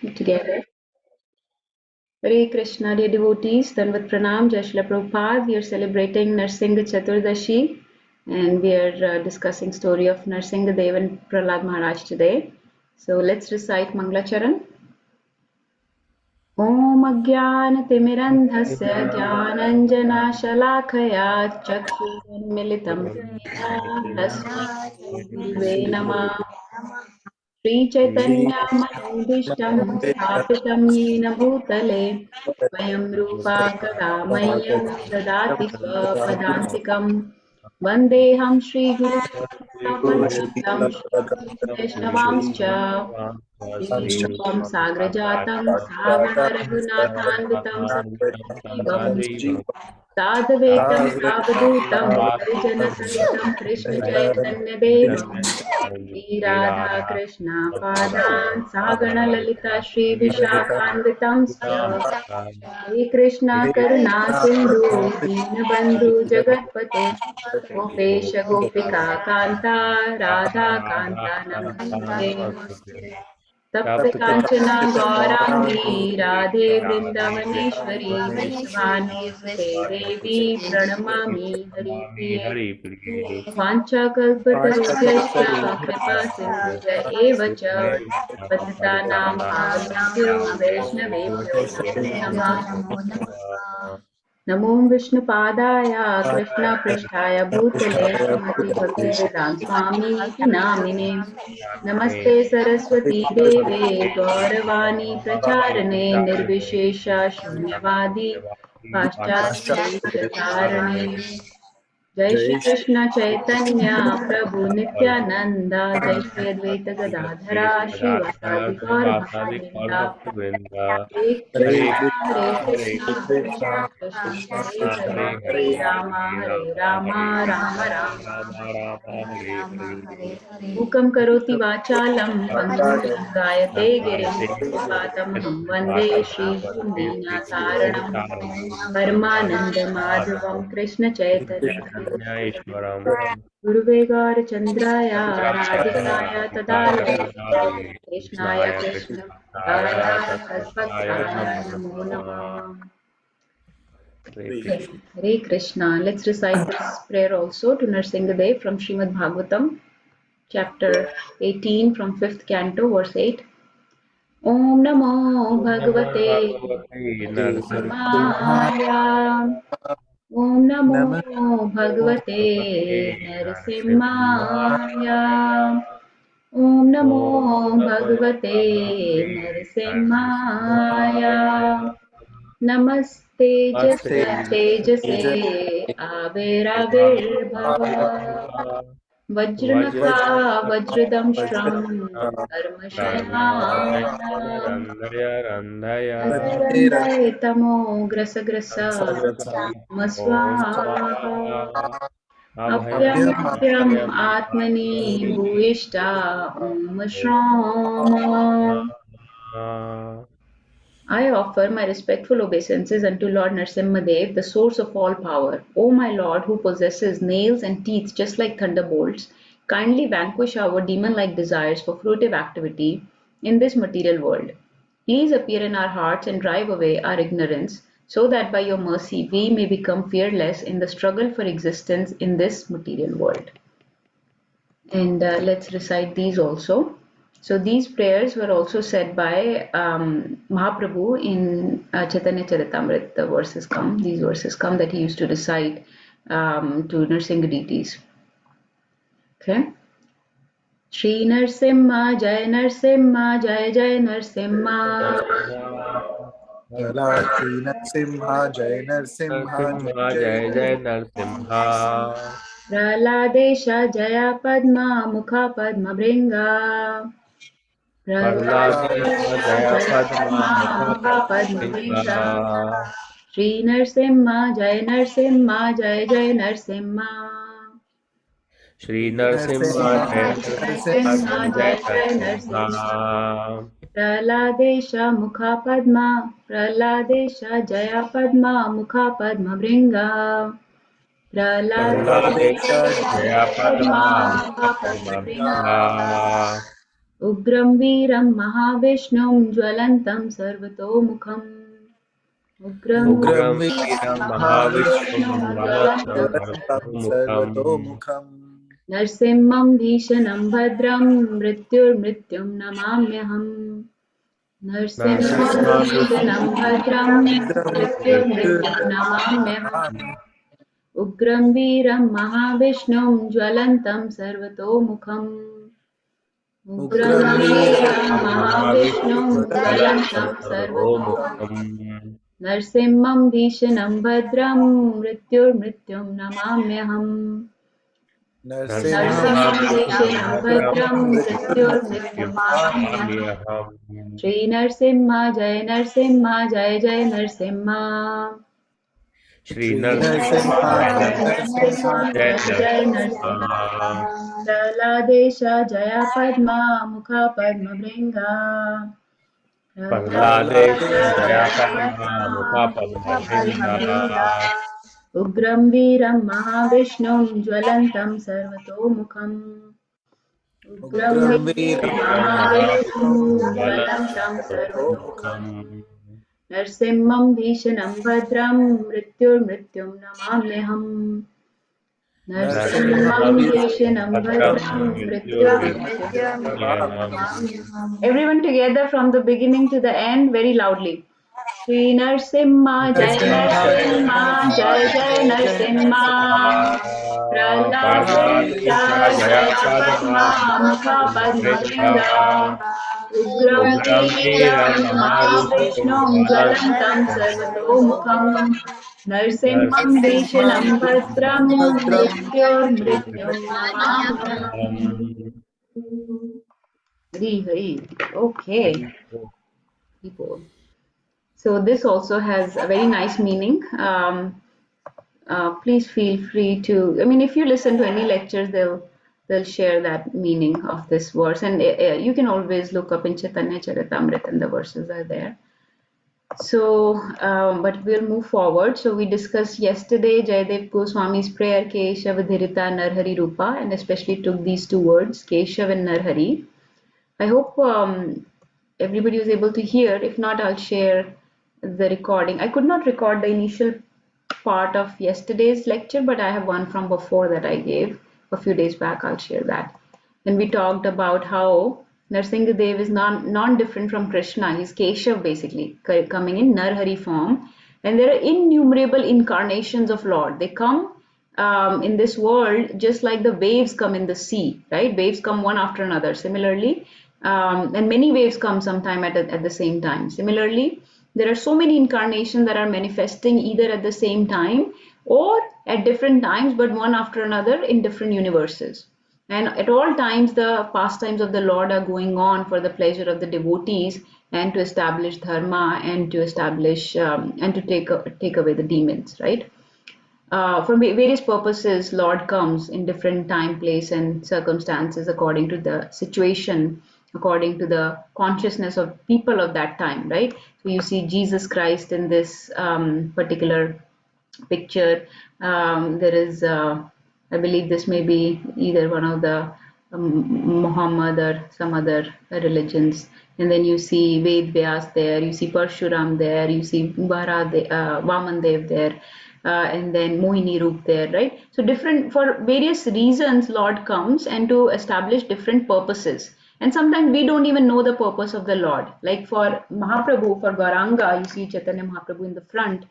together. Hare Krishna, dear devotees, Danvat Pranam, Jai Shri Prabhupada. We are celebrating Narsimha Chaturdashi and we are discussing story of Narsimha Dev and Prahlad Maharaj today. So let's recite Manglacharan. ॐ अज्ञानतिमिरन्धस्य ज्ञानञ्जनाशलाखया चक्षुरुन्मिलितं येन तस्मै श्रीगुरुवे नमः श्रीचैतन्यमनोभीष्टं स्थापितं येन भूतले स्वयं रूपा कदा मह्यं ददाति स्वपदान्तिकं वन्देऽहं श्रीगुरुपदं वैष्णवांश्च श्रीरूपं साग्रजातं सावररघुनाथान्वितं सजीवम् साधवेदं सावधूतं परिजनसहितं कृष्णचैतन्यदेवम् श्रीराधाकृष्ण पादान् सागणललिता श्रीविशाखान्वितांश्च श्रीकृष्ण करुणा सिन्धु दीनबन्धु जगत्पते गोपेश गोपिका कान्ता राधा कान्ता नमस्ते तप्त काञ्चना गौराङ्गी राधे वृन्दावनेश्वरी वृषभानुसुते देवी प्रणमामि हरिप्रिये वाञ्छाकल्पतरुभ्यश्च कृपा सिन्धुभ्य एव च पतितानां पावनेभ्यो वैष्णवेभ्यो नमो नमः नमो विष्णुपादाय कृष्णपृष्ठाय भूतले श्रीमति भक्तिवेदान्त स्वामी इति नामिने नमस्ते सरस्वती देवे गौरवाणी प्रचारणे निर्विशेष शून्यवादी पाश्चात्य जय श्री कृष्ण चैतन्य प्रभु नित्यानंद जय श्री अद्वैत गदाधरा श्रीवासादि गौर भक्तवृंदा हरे कृष्ण कृष्ण कृष्ण हरे हरे हरे राम राम राम मूकं करोति वाचालं पङ्गुं लङ्घयते गिरिं यत्कृपातमहं वन्दे श्रीगुरुदीनातारणं परमानन्दमाधवं कृष्णचैतन्यदेवं गुरुवे गौरचन्द्राय राधिकाय तदालये कृष्णाय कृष्णभक्ताय नमो नमः Hare Krishna. Let's recite this prayer also to Narsimha Dev from Srimad Bhagavatam, chapter 18 from 5th canto, verse 8. Om Namo Bhagavate Narasimhaya. Om Namo Bhagavate Narasimhaya. Om Namo Bhagavate Narasimhaya. नमस्ते तेजसे आविर्भाव वज्रनखा वज्रदंष्ट्रं कर्मशनारन्धये तमो ग्रस मस्वाहा अभ्यम् आत्मनि भूयिष्ठा ॐ श्राम I offer my respectful obeisances unto Lord Narsimha Dev, the source of all power. O my Lord, who possesses nails and teeth just like thunderbolts, kindly vanquish our demon-like desires for fruitive activity in this material world. Please appear in our hearts and drive away our ignorance, so that by your mercy we may become fearless in the struggle for existence in this material world. And let's recite these also. So these prayers were also said by Mahaprabhu in Chaitanya Charitamrita. These verses come that he used to recite to Narsingha deities. Okay. Shri Narsimha, Jai Narsimha, Jai Jai Narsimha. Shri Narsimha, Jai Narsimha, Jai Jai Narsimha. Praladesha Jaya Padma Mukha Padma Bringa. Praladesha Jaya Padma Mukha Padma Bringa. Padma. Shri Narsimha, Jai Narsimha, Jai Jai Narsimha. Shri Narsimha Jaya Narsimha Jai Jai Narsimha. Praladesha Mukha Padma, Praladesha Jaya Padma Mukha Padma Bringa. Praladesha Praladesha Jaya Jaya Padma Padma Mukha Mukha Padma Padma Bringa. Bringa. उग्रं वीरं महाविष्णुं ज्वलन्तं सर्वतोमुखम् उग्रं उग्रं वीरं वीरं महाविष्णुं महाविष्णुं ज्वलन्तं ज्वलन्तं ज्वलन्तं सर्वतोमुखम् सर्वतोमुखम् नरसिंहं भीषणं भद्रं मृत्युर्मृत्युं नमाम्यहम् नरसिंहं भीषणं भद्रं मृत्युर्मृत्युं नमाम्यहम् उग्रं वीरं महाविष्णुं ज्वलन्तं सर्वतोमुखम् उग्रं उग्रं वीरं वीरं महाविष्णुं ज्वलन्तं ज्वलन्तं सर्वतोमुखम् सर्वतोमुखम् नरसिंहं भीषणं भद्रं मृत्युर्मृत्युं नमाम्यहम् नरसिंहं नरसिंहं नरसिंहभीषणं भीषणं भद्रं भद्रं मृत्युर्मृत्युं मृत्युर्मृत्युं नमाम्यहम् नमाम्यहम् श्रीनरसिंह जय जय नरसिंह श्रीनरसिंह श्रीनरसिंह जय जय नरसिंह नरसिंह जय जय जय नरसिंह नरसिंह प्रह्लादेश जया पद्मा मुखा पद्मभृङ्गा प्रह्लादेश प्रह्लादेश जया जया पद्मा पद्मा मुखा मुखा पद्मभृङ्गा पद्मभृङ्गा उग्रं वीरं महाविष्णुं ज्वलन्तं सर्वतोमुखम् उग्रं उग्रं वीरं वीरं वीरं महाविष्णुं महाविष्णुं ज्वलन्तं ज्वलन्तं सर्वतोमुखम् सर्वतोमुखम् नरसिंहं भीषणं भद्रं मृत्युर्मृत्युं नमाम्यहम् नरसिंहं नरसिंहं भीषणं भीषणं भद्रं भद्रं मृत्युर्मृत्युं मृत्युर्मृत्युं मृत्युर्मृत्युर्नमाम्यहम् नमाम्यहम् Everyone together from the beginning to the end very loudly. Shri Narsimha जय Narsimha नरसिंह Jai जय Narsimha प्रह्लादेश Prahladesha Jaya Jaya Padma Padma मुखा Mukha Padma पद्मभृङ्गा Vringa Ugram उग्रं वीरं Veeram महाविष्णुं Mahavishnum ज्वलन्तं Jwalantam Sarvatomukham Narsimham Bhishanam Bhadram Mrityur Mrityum Namamyam Hari Hari. Okay. People. So this also has a very nice meaning. Please feel free to. I mean, if you listen to any lectures, they'll share that meaning of this verse, and you can always look up in Chaitanya Charitamrita, and the verses are there. So, but we'll move forward. So we discussed yesterday Jayadev Goswami's prayer Keshav Dhirita Narhari Rupa, and especially took these two words Keshav and Narhari. I hope everybody was able to hear. If not, I'll share the recording. I could not record the initial part of yesterday's lecture, but I have one from before that I gave a few days back. I'll share that. Then we talked about how Narsingadev is non-different from Krishna. He's Keshav basically, coming in Narhari form. And there are innumerable incarnations of Lord. They come in this world just like the waves come in the sea, right? Waves come one after another. Similarly, and many waves come sometime at the same time. Similarly, there are so many incarnations that are manifesting either at the same time or at different times, but one after another in different universes. And at all times, the pastimes of the Lord are going on for the pleasure of the devotees and to establish dharma and to establish and to take away the demons, right? For various purposes, Lord comes in different time, place, and circumstances according to the situation, according to the consciousness of people of that time, right? So you see Jesus Christ in this particular picture. There is, I believe, this may be either one of the Muhammad or some other religions. And then you see Ved Vyas there, you see Parshuram there, you see Vaman Dev there, and then Mohini Roop there, right? So different for various reasons, Lord comes and to establish different purposes. And sometimes we don't even know the purpose of the Lord. Like for Mahaprabhu, for Gauranga, you see Chaitanya Mahaprabhu in the front,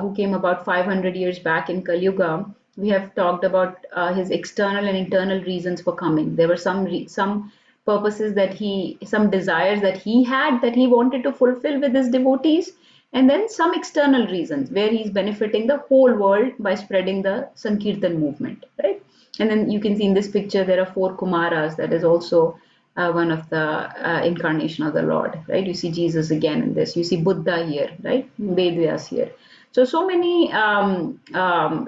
who came about 500 years back in Kali Yuga. We have talked about his external and internal reasons for coming. There were some purposes that some desires that he had that he wanted to fulfill with his devotees, and then some external reasons where he's benefiting the whole world by spreading the Sankirtan movement, right? And then you can see in this picture there are four Kumaras. That is also one of the incarnation of the Lord, right? You see Jesus again in this. You see Buddha here, right? Vedvyas here. So many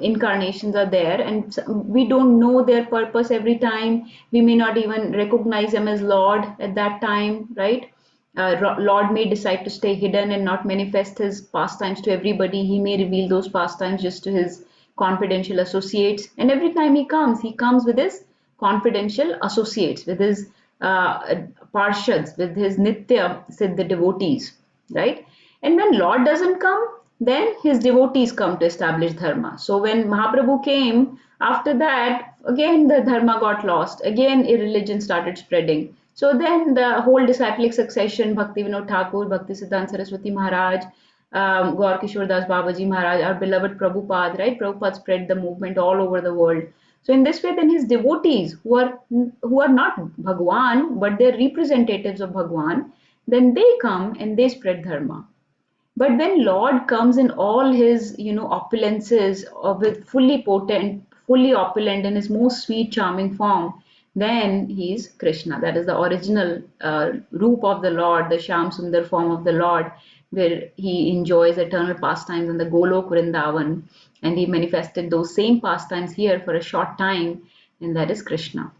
incarnations are there, and we don't know their purpose every time. We may not even recognize them as Lord at that time, right? Lord may decide to stay hidden and not manifest his pastimes to everybody. He may reveal those pastimes just to his confidential associates. And every time he comes with his confidential associates, with his parshads, with his Nitya Siddha devotees, right? And when Lord doesn't come, then his devotees come to establish dharma. So when Mahaprabhu came, after that, again the dharma got lost. Again, irreligion started spreading. So then the whole disciplic succession, Bhakti Vinod Thakur, Bhakti Siddhanta Saraswati Maharaj, Gaur Kishore Das Babaji Maharaj, our beloved Prabhupada, right? Prabhupada spread the movement all over the world. So in this way, then his devotees, who are not Bhagwan, but they're representatives of Bhagwan, then they come and they spread dharma. But when Lord comes in all his, opulences, with fully potent, fully opulent in his most sweet, charming form, then he's Krishna. That is the original roop of the Lord, the Shyam Sundar form of the Lord, where he enjoys eternal pastimes in the Golok Vrindavan, and he manifested those same pastimes here for a short time, and that is Krishna.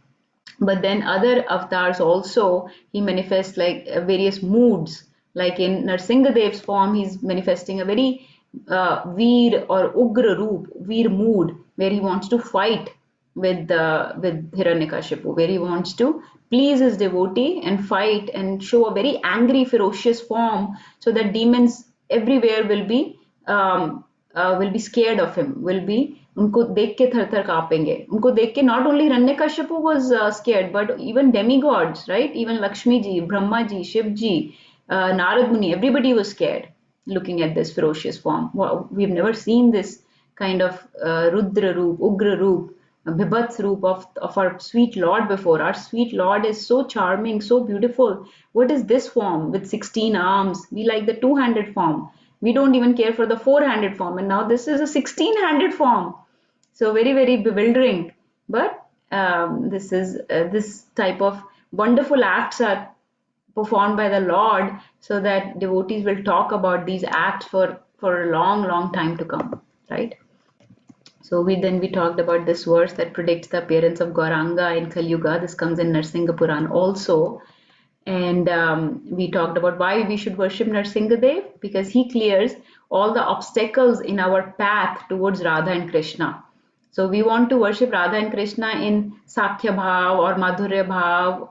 But then other avatars also, he manifests like various moods, like in Narsingadev's form he's manifesting a very veer or ugra roop, veer mood, where he wants to fight with Hiranyakashipu, where he wants to please his devotee and fight and show a very angry, ferocious form, so that demons everywhere will be scared of him, will be उनको देख के थर थर कांपेंगे, उनको देख के not only Hiranyakashipu was scared, but even demigods, right? Even Lakshmi ji, Brahma ji, Shiv ji, Narad Muni, everybody was scared looking at this ferocious form. Wow, we've never seen this kind of Rudra roop, Ugra roop, Bibhats roop of our sweet Lord before. Our sweet Lord is so charming, so beautiful. What is this form with 16 arms? We like the two-handed form. We don't even care for the four-handed form, and now this is a 16-handed form. So very, very bewildering. But this type of wonderful acts are performed by the Lord, so that devotees will talk about these acts for a long, long time to come, right? So we talked about this verse that predicts the appearance of Gauranga in Kali Yuga. This comes in Narsingha Puran also. And we talked about why we should worship Narsingadev, because he clears all the obstacles in our path towards Radha and Krishna. So we want to worship Radha and Krishna in Sakhya Bhav or Madhurya Bhav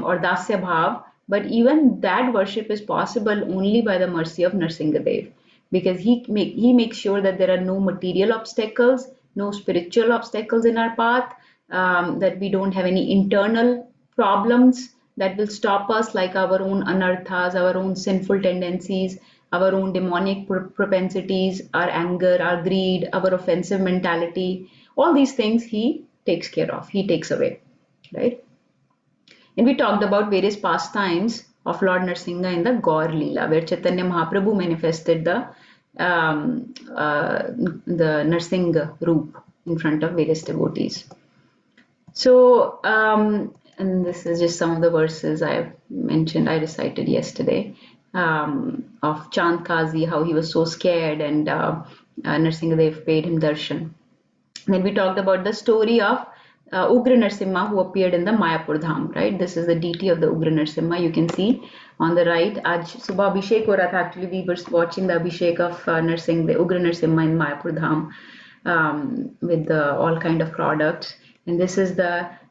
or Dasya Bhav, but even that worship is possible only by the mercy of Narsingadev, because he makes sure that there are no material obstacles, no spiritual obstacles in our path, that we don't have any internal problems that will stop us, like our own anarthas, our own sinful tendencies, our own demonic propensities, our anger, our greed, our offensive mentality. All these things he takes care of, he takes away, right? And we talked about various pastimes of Lord Narsinga in the Gaur Leela, where Chaitanya Mahaprabhu manifested the Narsinga roop in front of various devotees. So, and this is just some of the verses I mentioned, I recited yesterday, of Chand Kazi, how he was so scared, and Narsingadev paid him darshan. Then we talked about the story of Ugra Narsimha, who appeared in the Mayapur Dham, right? This is the deity of the Ugra Narsimha. You can see on the right. Aaj subah Abhishek ho raha tha. Actually, we were watching the Abhishek of the Ugra Narsimha in Mayapur Dham, with all kind of products. And this is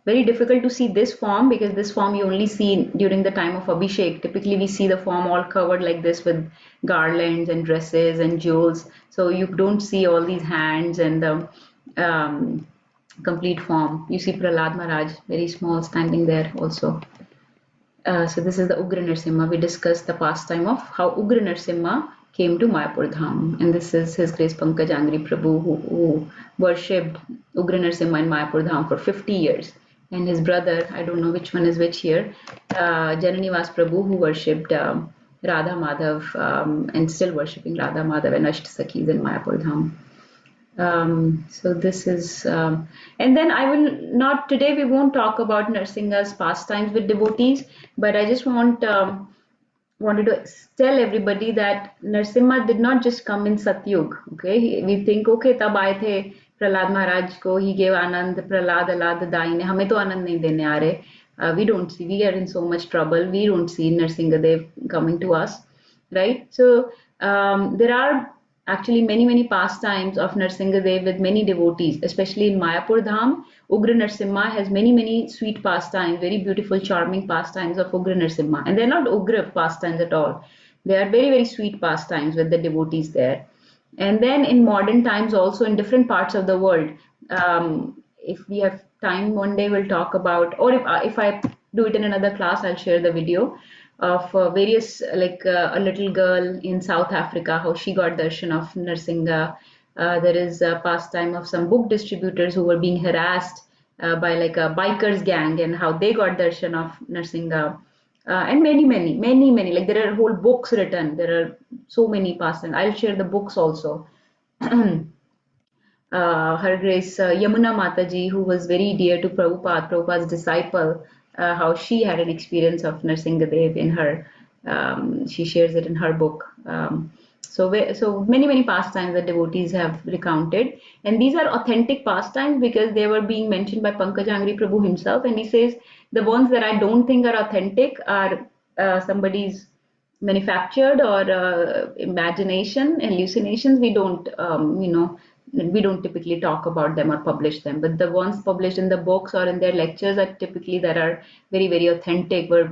very difficult to see this form, because this form you only see during the time of Abhishek. Typically, we see the form all covered like this with garlands and dresses and jewels. So you don't see all these hands and the complete form. You see Prahlad Maharaj, very small, standing there also. So this is the Ugra Narsimha. We discussed the pastime of how Ugra Narsimha came to Mayapur Dham, and this is His Grace Pankaj Angri Prabhu, who worshipped Ugra Narsimha in Mayapur Dham for 50 years, and his brother, I don't know which one is which here, Jananivas Prabhu, who worshipped Radha Madhav, and still worshipping Radha Madhav and Asht Sakhis in Mayapur Dham. So this is, and then I will not, today we won't talk about Narsinga's pastimes with devotees, but I just wanted to tell everybody that Narsimha did not just come in Satyug, okay? We think, okay, tab aaye the Prahlad Maharaj ko, he gave Anand, Prahlad, Alad, Daine, hame to Anand nahi dene aa rahe. We don't see, we are in so much trouble, we don't see Narsingadev coming to us, right? So there are actually many pastimes of Narsingadev with many devotees, especially in Mayapur Dham. Ugra Narsimha has many sweet pastimes, very beautiful, charming pastimes of Ugra Narsimha. And they're not Ugra pastimes at all. They are very sweet pastimes with the devotees there. And then in modern times, also in different parts of the world, if we have time one day, we'll talk about, or if I do it in another class, I'll share the video of various, like a little girl in South Africa, how she got darshan of Narsinga. There is a pastime of some book distributors who were being harassed by like a bikers gang, and how they got darshan of Narsinga. And many. Like there are whole books written. There are so many pastimes. I'll share the books also. Her Grace Yamuna Mataji, who was very dear to Prabhupada, Prabhupada's disciple, how she had an experience of Narsingadev in her, she shares it in her book. So many pastimes that devotees have recounted, and these are authentic pastimes because they were being mentioned by Pankaj Angri Prabhu himself, and he says the ones that I don't think are authentic are somebody's manufactured or imagination, hallucinations. We don't typically talk about them or publish them, but the ones published in the books or in their lectures are typically that are very authentic, were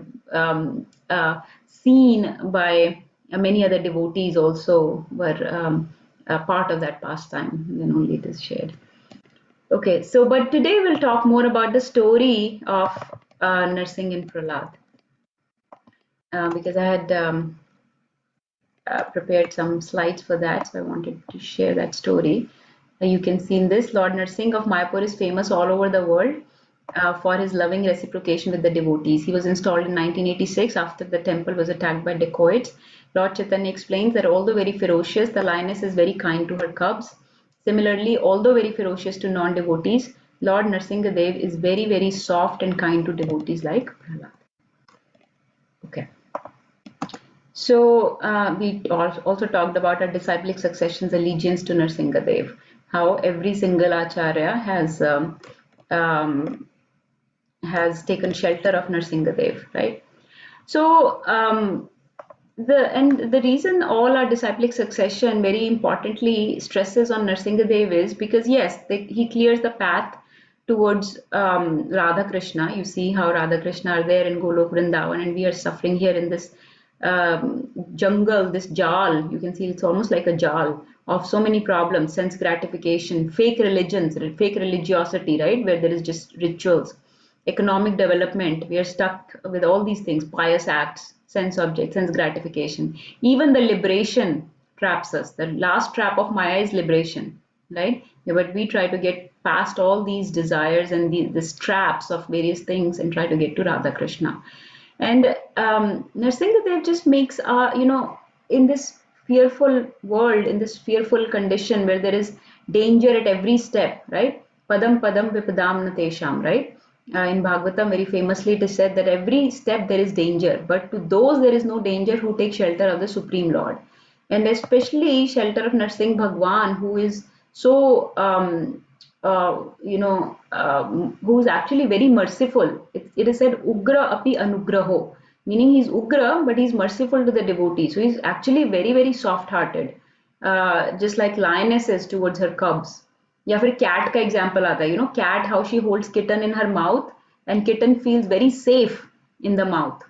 seen by many other devotees, also were a part of that pastime, only it is shared. Okay, so but today we'll talk more about the story of Narsingh and Prahlad, because I had prepared some slides for that, so I wanted to share that story. You can see in this, Lord Narsingh of Mayapur is famous all over the world for his loving reciprocation with the devotees. He was installed in 1986 after the temple was attacked by dacoits. Lord Chaitanya explains that although very ferocious, the lioness is very kind to her cubs. Similarly, although very ferocious to non-devotees, Lord Narsingadev is very soft and kind to devotees like Prahlad. Okay. So we also talked about our disciplic succession's allegiance to Narsingadev, how every single acharya has taken shelter of Narsingadev, right? So the reason all our disciplic succession very importantly stresses on Narsingadev is because yes, he clears the path towards Radha Krishna. You see how Radha Krishna are there in Golok Vrindavan, and we are suffering here in this jungle, this jal. You can see it's almost like a jal of so many problems: sense gratification, fake religions, fake religiosity, right, where there is just rituals, economic development. We are stuck with all these things: pious acts, sense objects, sense gratification. Even the liberation traps us. The last trap of Maya is liberation, right? But we try to get past all these desires and these traps of various things and try to get to Radha Krishna. And Narsingadev just makes, in this fearful world, in this fearful condition where there is danger at every step, right? Padam padam vipadam natesham, right? In Bhagavatam, very famously, it is said that every step there is danger, but to those there is no danger who take shelter of the Supreme Lord. And especially shelter of Narsingh Bhagwan, who is so who is actually very merciful. It is said Ugra api anugraho, meaning he's Ugra, but he's merciful to the devotee. So he's actually very soft-hearted, just like lioness is towards her cubs. या फिर cat का example आता है, cat, how she holds kitten in her mouth and kitten feels very safe in the mouth,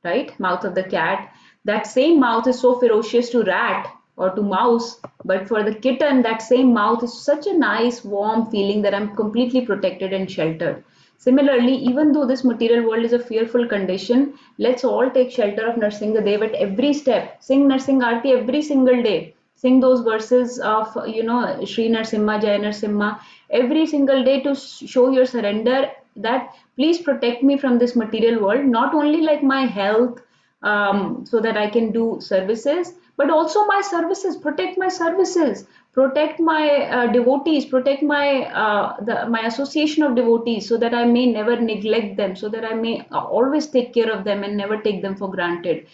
right? Mouth of the cat. That same mouth is so ferocious to rat or to mouse, but for the kitten, that same mouth is such a nice, warm feeling that I'm completely protected and sheltered. Similarly, even though this material world is a fearful condition, let's all take shelter of Narsingadev at every step. Sing Narsingh Aarti every single day. Sing those verses of, Shri Narsimha, Jai Narsimha, every single day to show your surrender that please protect me from this material world, not only like my health, so that I can do services, but also my services. Protect my services, protect my devotees, protect my association of devotees, so that I may never neglect them, so that I may always take care of them and never take them for granted.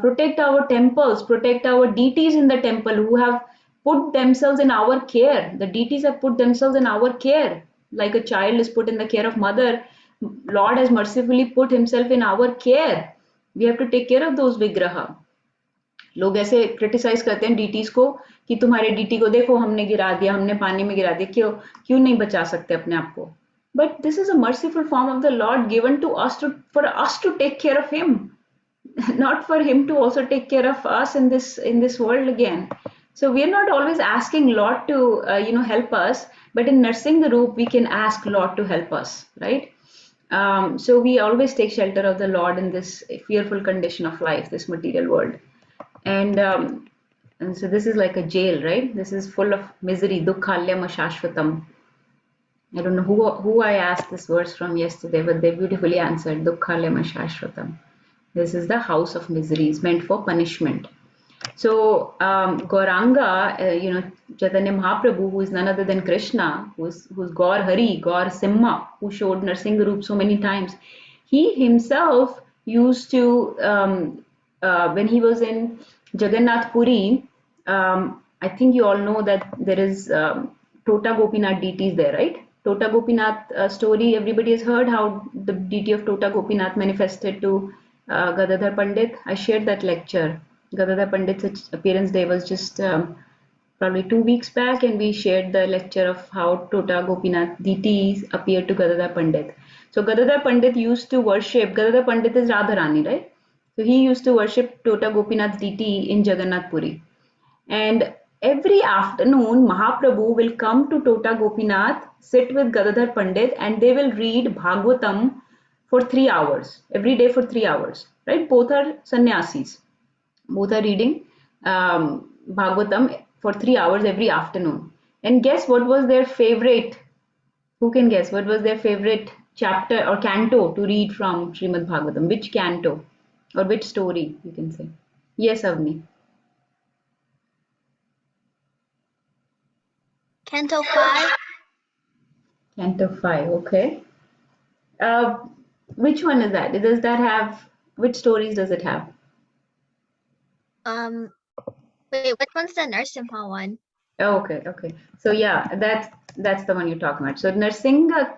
Protect our temples, protect our deities in the temple who have put themselves in our care. The deities have put themselves in our care, like a child is put in the care of mother. Lord has mercifully put himself in our care. We have to take care of those vigraha. लोग ऐसे criticise करते हैं deities को कि तुम्हारे DT को देखो, हमने गिरा दिया, हमने पानी में गिरा दिया, क्यों नहीं बचा सकते अपने आप को, But this is a merciful form of the Lord given to us for us to take care of him, not for him to also take care of us in this world again. So we are not always asking Lord to help us, but in nursing the roop we can ask Lord to help us, right? So we always take shelter of the Lord in this fearful condition of life, this material world. And so this is like a jail, right? This is full of misery. Dukkhalyam ashashvatam. I don't know who I asked this verse from yesterday, but they beautifully answered. Dukkhalyam ashashvatam. This is the house of miseries meant for punishment. So Gauranga, Chaitanya Mahaprabhu, who is none other than Krishna, who's Gaur Hari, Gaur Simha, who showed Narsimha Roop so many times, he himself used to, when he was in Jagannath Puri, I think you all know that there is Tota Gopinath deities there, right? Tota Gopinath story, everybody has heard how the deity of Tota Gopinath manifested to Gadadhar Pandit. I shared that lecture. Gadadhar Pandit's appearance day was just probably 2 weeks back, and we shared the lecture of how Tota Gopinath deities appeared to Gadadhar Pandit. So Gadadhar Pandit used to worship, Gadadhar Pandit is Radharani, right? So he used to worship Tota Gopinath deity in Jagannath Puri. And every afternoon, Mahaprabhu will come to Tota Gopinath, sit with Gadadhar Pandit, and they will read Bhagavatam for 3 hours, every day for 3 hours, right? Both are sannyasis. Both are reading Bhagavatam for 3 hours every afternoon. And guess what was their favorite? Who can guess what was their favorite chapter or canto to read from Srimad Bhagavatam? Which canto or which story, you can say? Yes, Avni. Canto 5. Canto 5, okay. Uh, which one is that? Does that have, which stories does it have? Wait, which one's the Narsimha one? Oh, okay. So yeah, that's the one you're talking about. So Narsimha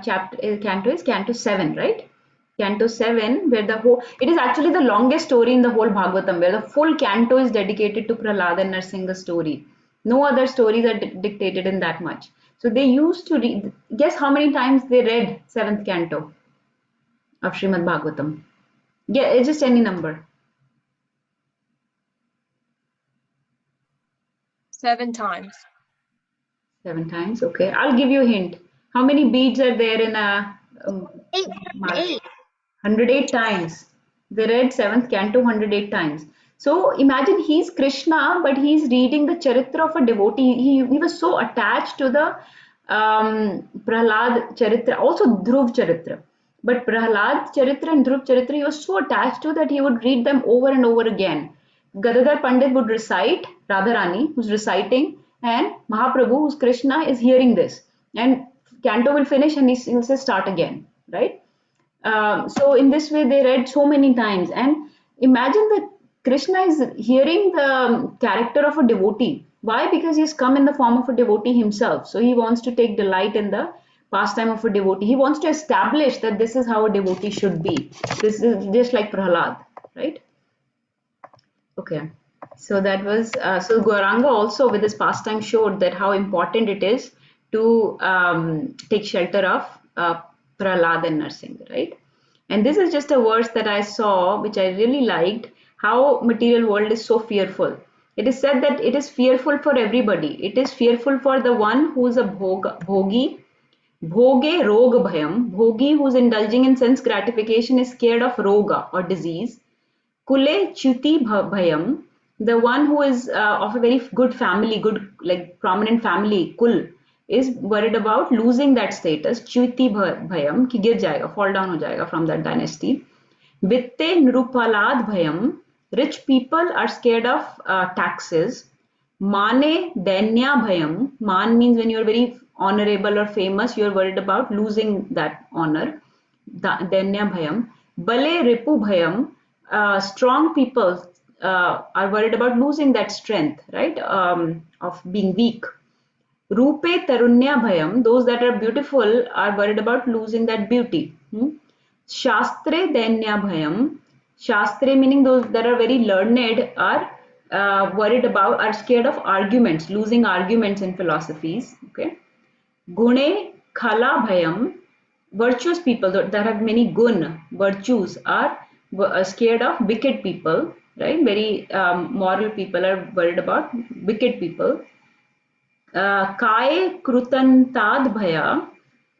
chapter canto is Canto 7, right? Canto 7, where the whole, it is actually the longest story in the whole Bhagavatam, where the full canto is dedicated to Prahlad and Narsimha's story. No other stories are dictated in that much. So they used to read. Guess how many times they read seventh canto of Srimad Bhagavatam? Yeah, it's just any number. 7 times. 7 times, okay. I'll give you a hint. How many beads are there in a mala? 108 times. They read 7th canto 108 times. So imagine he's Krishna, but he's reading the charitra of a devotee. He was so attached to the Prahlad charitra, also Dhruv charitra. But Prahlad charitra and Dhruv charitra, he was so attached to that he would read them over and over again. Gadadhar Pandit would recite, Radharani, who's reciting, and Mahaprabhu, who's Krishna, is hearing this. And canto will finish and he'll say start again, right? So in this way, they read so many times. And imagine that Krishna is hearing the character of a devotee. Why? Because he's come in the form of a devotee himself. So he wants to take delight in the pastime of a devotee. He wants to establish that this is how a devotee should be. This is just like Prahlad, right? Okay. So that was so Gauranga also with his pastime showed that how important it is to take shelter of Prahlad and Narsimha, right? And this is just a verse that I saw, which I really liked. How material world is so fearful. It is said that it is fearful for everybody. It is fearful for the one who is a bhogi, bhoge rog bhayam. Bhogi who is indulging in sense gratification is scared of roga or disease. Kule Chuti Bhayam, the one who is of a very good family, good like prominent family, Kul, is worried about losing that status. Chuti Bhayam, ki gir jayega, fall down ho jayega from that dynasty. Vitte Nrupalad Bhayam, rich people are scared of taxes. Mane Danya Bhayam, Man means when you're very honorable or famous, you're worried about losing that honor. Danya Bhayam. Bale Ripu Bhayam, strong people are worried about losing that strength, right? Of being weak. Rupe Tarunya Bhayam, those that are beautiful are worried about losing that beauty. Shastre Danya Bhayam, Shastre meaning those that are very learned are worried about, are scared of arguments, losing arguments in philosophies. Okay. Gune Khala Bhayam, virtuous people that have many gun, virtues, are scared of wicked people, right? Very moral people are worried about wicked people. Kai Krutantad Bhaya,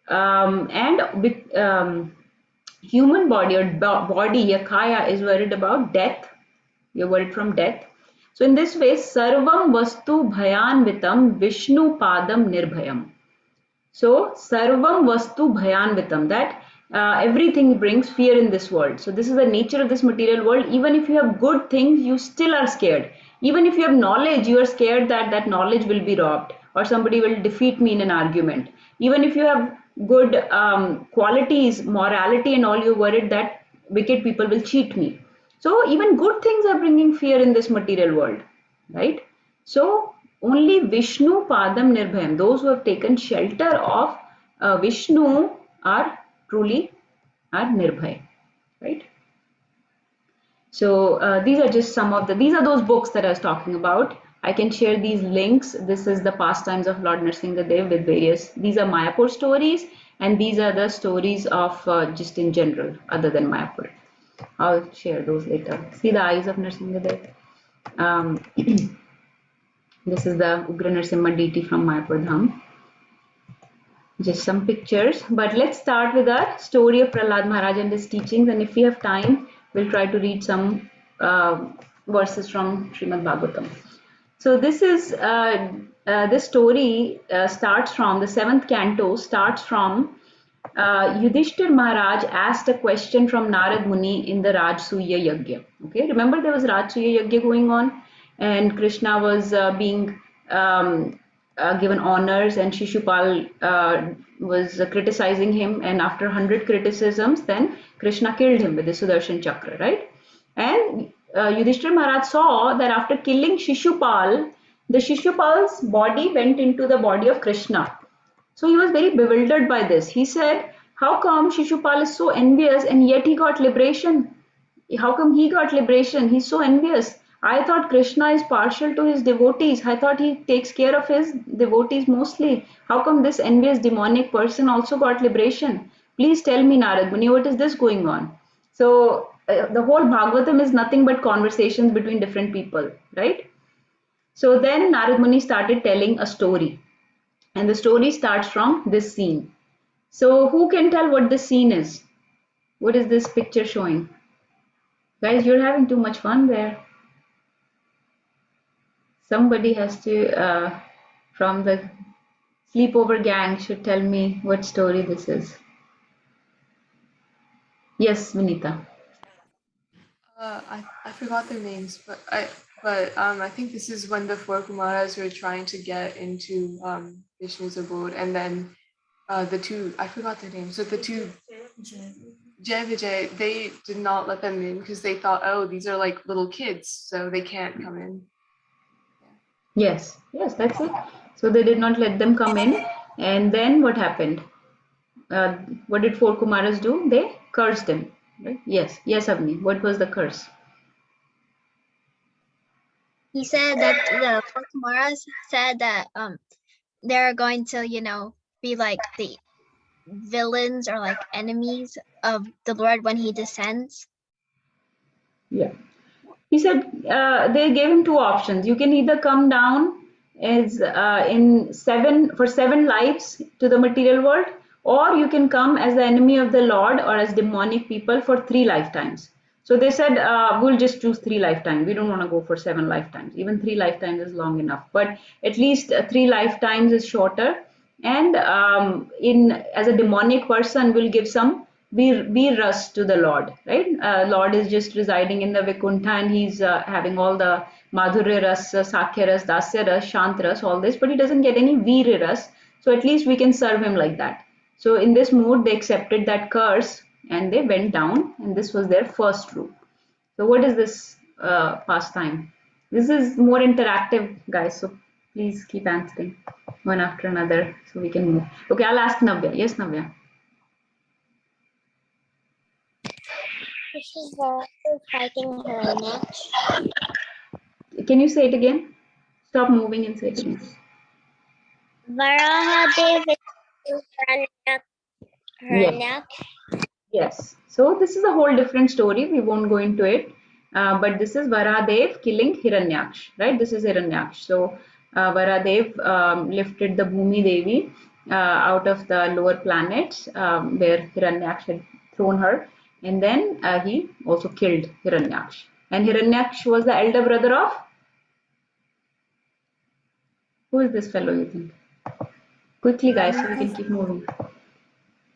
and human body or body, your kaya, is worried about death. You're worried from death. So in this way, Sarvam Vastu Bhayanvitam Vishnu Padam Nirbhayam. So Sarvam Vastu Bhayanvitam, that everything brings fear in this world. So this is the nature of this material world. Even if you have good things, you still are scared. Even if you have knowledge, you are scared that that knowledge will be robbed or somebody will defeat me in an argument. Even if you have good qualities, morality and all, you're worried that wicked people will cheat me. So even good things are bringing fear in this material world, right? So only Vishnu Padam Nirbhayam, those who have taken shelter of Vishnu, are truly are Nirbhay, right? So these are just some of these are those books that I was talking about. I can share these links. This is the pastimes of Lord Narsimha Dev with these are Mayapur stories, and these are the stories of just in general, other than Mayapur. I'll share those later. See the eyes of Narsimha Dev. Um, this is the Ugra Narsimha deity from Mayapur Dham. Just some pictures, but let's start with our story of Prahlad Maharaj and his teachings, and if we have time, we'll try to read some verses from Srimad Bhagavatam. So this story starts from the 7th canto, starts from Yudhishthir Maharaj asked a question from Narad Muni in the Rajsuya Yagya. Okay, remember there was Rajsuya Yagya going on, and Krishna was being given honors, and Shishupal was criticizing him, and after 100 criticisms, then Krishna killed him with the Sudarshan Chakra, right? And Yudhishthira Maharaj saw that after killing Shishupal, the Shishupal's body went into the body of Krishna. So he was very bewildered by this. He said, how come Shishupal is so envious and yet he got liberation? How come he got liberation? He's so envious. I thought Krishna is partial to his devotees. I thought he takes care of his devotees mostly. How come this envious demonic person also got liberation? Please tell me, Narad Muni, what is this going on? So the whole Bhagavatam is nothing but conversations between different people, right? So then Narad Muni started telling a story. And the story starts from this scene. So who can tell what this scene is? What is this picture showing? Guys, you're having too much fun there. Somebody has to, from the sleepover gang, should tell me what story this is. Yes, Vinita. I forgot their names, but I think this is when the four Kumaras were trying to get into Vishnu's abode, and then the two, I forgot their names. So the two Jai Vijay, they did not let them in because they thought, oh, these are like little kids, so they can't come in. Yes, that's it. So they did not let them come in, and then what happened? What did four Kumaras do? They cursed him. Right? Yes, Avni. What was the curse? He said that the four Kumaras said that they're going to, be like the villains or like enemies of the Lord when he descends. Yeah. He said they gave him two options. You can either come down as for 7 lives to the material world, or you can come as the enemy of the Lord or as demonic people for 3 lifetimes. So they said, we'll just choose 3 lifetimes. We don't want to go for 7 lifetimes. Even 3 lifetimes is long enough, but at least 3 lifetimes is shorter. And as a demonic person, will give some Ras to the Lord, right? Lord is just residing in the Vaikuntha, and he's having all the Madhurya Ras, Sakhya Ras, Dasya Ras, Shant Ras, all this, but he doesn't get any Veer Ras. So at least we can serve him like that. So in this mood, they accepted that curse and they went down, and this was their first rule. So what is this pastime? This is more interactive, guys. So please keep answering one after another so we can move. Okay, I'll ask Navya. Yes, Navya. This is fighting Hiranyaks. Can you say it again? Stop moving and say it again. Varadev is Yes. Hiranyaks. Yes. So this is a whole different story. We won't go into it. But this is Varadev killing Hiranyaks, right? This is Hiranyaks. So Varadev lifted the Bhumi Devi out of the lower planets where Hiranyaks had thrown her. And then he also killed Hiranyaks. And Hiranyaks was the elder brother of, who is this fellow, you think? Quickly, guys, so we can keep moving.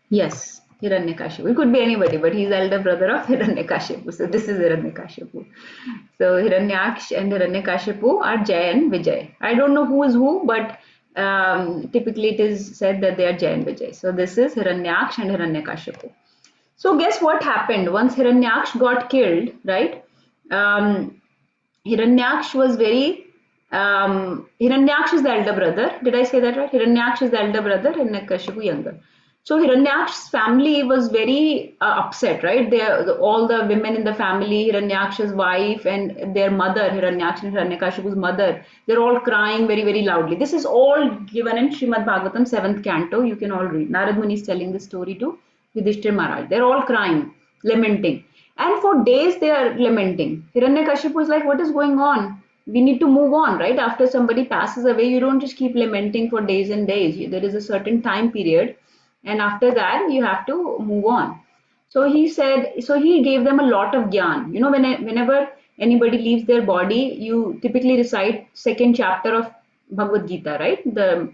Yes, Hiranyakashipu. It could be anybody, but he's the elder brother of Hiranyakashipu. So this is Hiranyakashipu. So Hiranyaksh and Hiranyakashipu are Jay and Vijay. I don't know who is who, but typically it is said that they are Jay and Vijay. So this is Hiranyaksh and Hiranyakashipu. So guess what happened once Hiranyaksh got killed, right? Um, Hiranyaksh was very Hiranyaksh is the elder brother. Did I say that right? Hiranyaksh is the elder brother, Hiranyakashipu younger. So Hiranyaksh's family was very upset, right? All the women in the family, Hiranyaksh's wife and their mother, Hiranyaksh and Hiranyakashipu's mother, they're all crying very, very loudly. This is all given in Srimad Bhagavatam 7th canto. You can all read. Narad Muni is telling this story to Yudhishthir Maharaj. They're all crying, lamenting. And for days they are lamenting. Hiranyakashipu is like, what is going on? We need to move on, right? After somebody passes away, you don't just keep lamenting for days and days. There is a certain time period, and after that, you have to move on. So he said, so he gave them a lot of gyan. You know, whenever anybody leaves their body, you typically recite second chapter of Bhagavad Gita, right? The